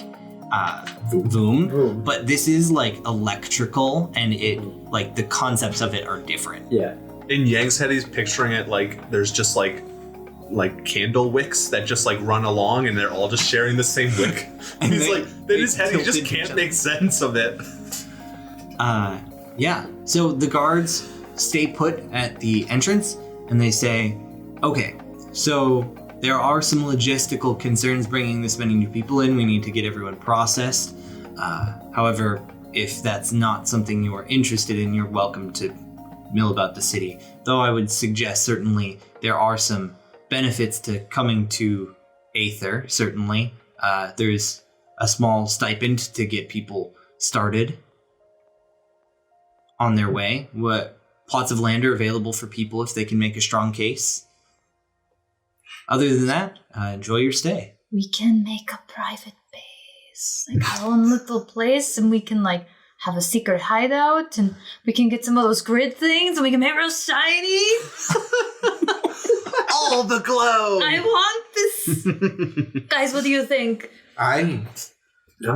Voom. But this is like electrical, and the concepts of it are different. Yeah. In Yang's head, he's picturing it like there's just like candle wicks that just like run along, and they're all just sharing the same wick. And He's they- like, in his they head, he tilt just into each can't other. make sense of it. Yeah. So the guards stay put at the entrance, and they say, "Okay, so there are some logistical concerns bringing this many new people in. We need to get everyone processed. However, if that's not something you're interested in, you're welcome to mill about the city. Though I would suggest certainly there are some benefits to coming to Aether, certainly. There's a small stipend to get people started on their way. What plots of land are available for people if they can make a strong case. Other than that, enjoy your stay." We can make a private base, like our own little place, and we can have a secret hideout, and we can get some of those grid things, and we can make it real shiny. All the glow. I want this. Guys, what do you think? I'm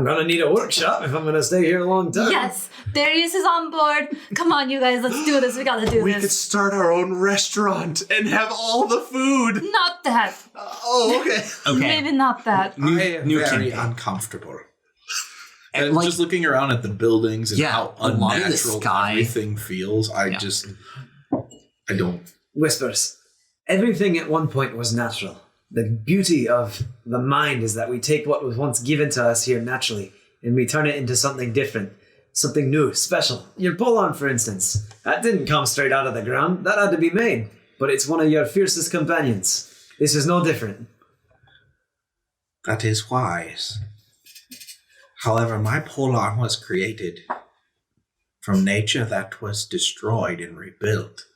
gonna need a workshop if I'm gonna stay here a long time. Yes, Darius is on board. Come on, you guys, let's do this. We gotta do We could this. start our own restaurant and have all the food. Not that. Oh, okay. Okay. Maybe not that. I am new very campaign. uncomfortable. And, And like- just looking around at the buildings and Yeah, how a lot of the unnatural sky. everything feels, I don't. Whispers. Everything at one point was natural. The beauty of the mind is that we take what was once given to us here naturally and we turn it into something different, something new, special. Your pole-arm, for instance. That didn't come straight out of the ground. That had to be made. But it's one of your fiercest companions. This is no different. That is wise. However, my polearm was created from nature that was destroyed and rebuilt.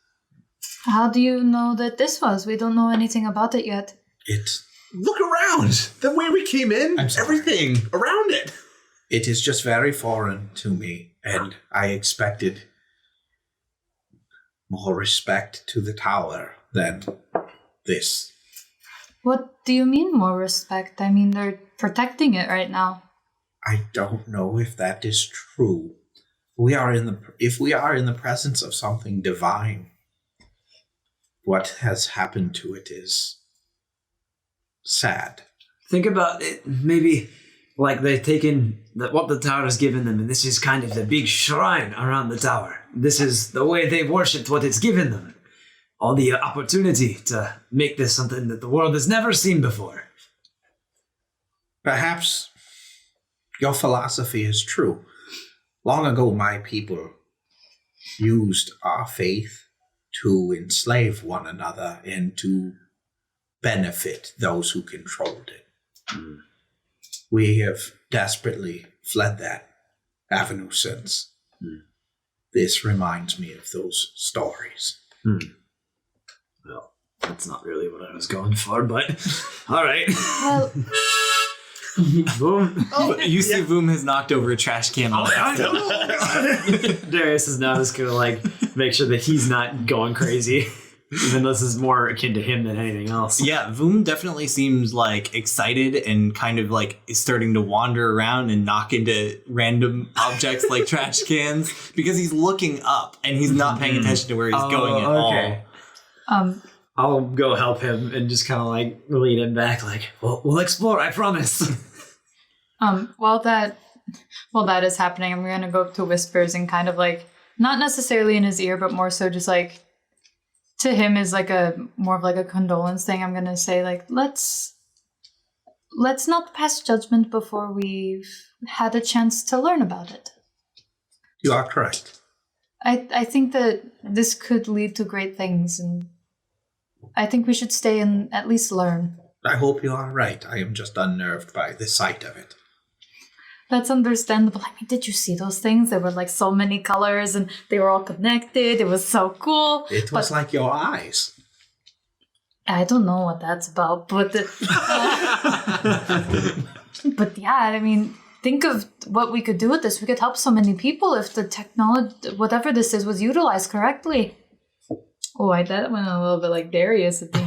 How do you know that this was? We don't know anything about it yet. Look around. The way we came in, I'm sorry. everything around it. It is just very foreign to me, and I expected more respect to the tower than this. What do you mean more respect? I mean, they're protecting it right now. I don't know if that is true. If we are in the presence of something divine, what has happened to it is sad. Think about it, maybe like they've taken what the tower has given them, and this is kind of the big shrine around the tower. This is the way they've worshipped what it's given them. All the opportunity to make this something that the world has never seen before. Perhaps your philosophy is true. Long ago, my people used our faith to enslave one another and to benefit those who controlled it. We have desperately fled that avenue since. This reminds me of those stories. Well, that's not really what I was going for, but all right. Well, Boom. You see Voom has knocked over a trash can. Darius is now just gonna make sure that he's not going crazy. Even though this is more akin to him than anything else. Yeah, Voom definitely seems excited and kind of is starting to wander around and knock into random objects like trash cans because he's looking up and he's not paying attention to where he's going at all. I'll go help him and just kind of lead him back we'll explore, I promise. While that is happening, I'm gonna go up to Whispers and kind of like, not necessarily in his ear, but more so just like to him is like more of like a condolence thing. I'm gonna say like, let's not pass judgment before we've had a chance to learn about it. You are correct. I think that this could lead to great things, and I think we should stay and at least learn. I hope you are right. I am just unnerved by the sight of it. That's understandable. I mean, did you see those things? There were like so many colors and they were all connected. It was so cool. It was like your eyes. I don't know what that's about, but but yeah, I mean, think of what we could do with this. We could help so many people if the technology, whatever this is, was utilized correctly. Oh, that went a little bit like Darius at the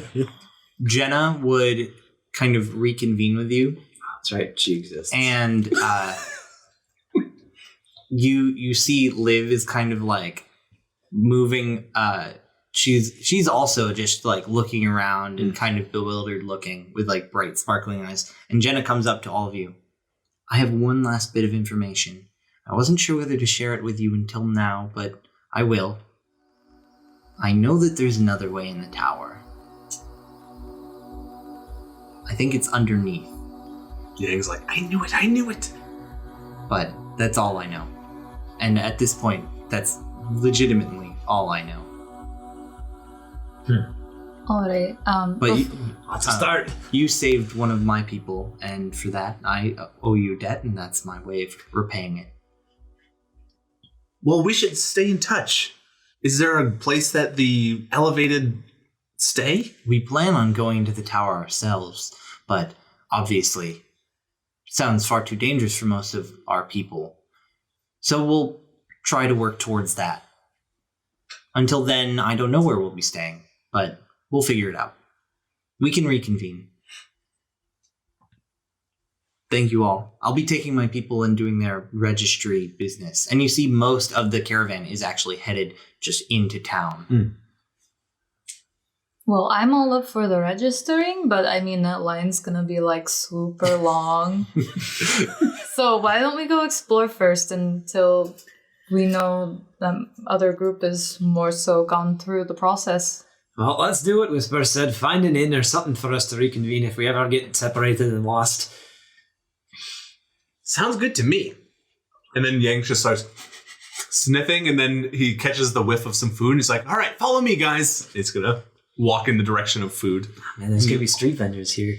end. Jenna would kind of reconvene with you. That's right, she exists. And you see Liv is kind of like moving. She's also just like looking around and kind of bewildered looking with like bright sparkling eyes. And Jenna comes up to all of you. I have one last bit of information. I wasn't sure whether to share it with you until now, but I will. I know that there's another way in the tower. I think it's underneath. Yang's like, I knew it. But that's all I know. And at this point, that's legitimately all I know. All right. But Let's start. You saved one of my people, and for that, I owe you a debt, and that's my way of repaying it. Well, we should stay in touch. Is there a place that the elevated stay? We plan on going to the tower ourselves, but obviously, sounds far too dangerous for most of our people. So we'll try to work towards that. Until then, I don't know where we'll be staying, but we'll figure it out. We can reconvene. Thank you all. I'll be taking my people and doing their registry business. And you see most of the caravan is actually headed just into town. Well, I'm all up for the registering, but I mean, that line's gonna be like super long. So why don't we go explore first until we know the other group is more so gone through the process? Well, let's do it. Whisper said, find an inn or something for us to reconvene if we ever get separated and lost. Sounds good to me. And then Yang just starts sniffing, and then he catches the whiff of some food, and he's like, all right, follow me, guys. It's gonna walk in the direction of food. Man, there's gonna be street vendors here.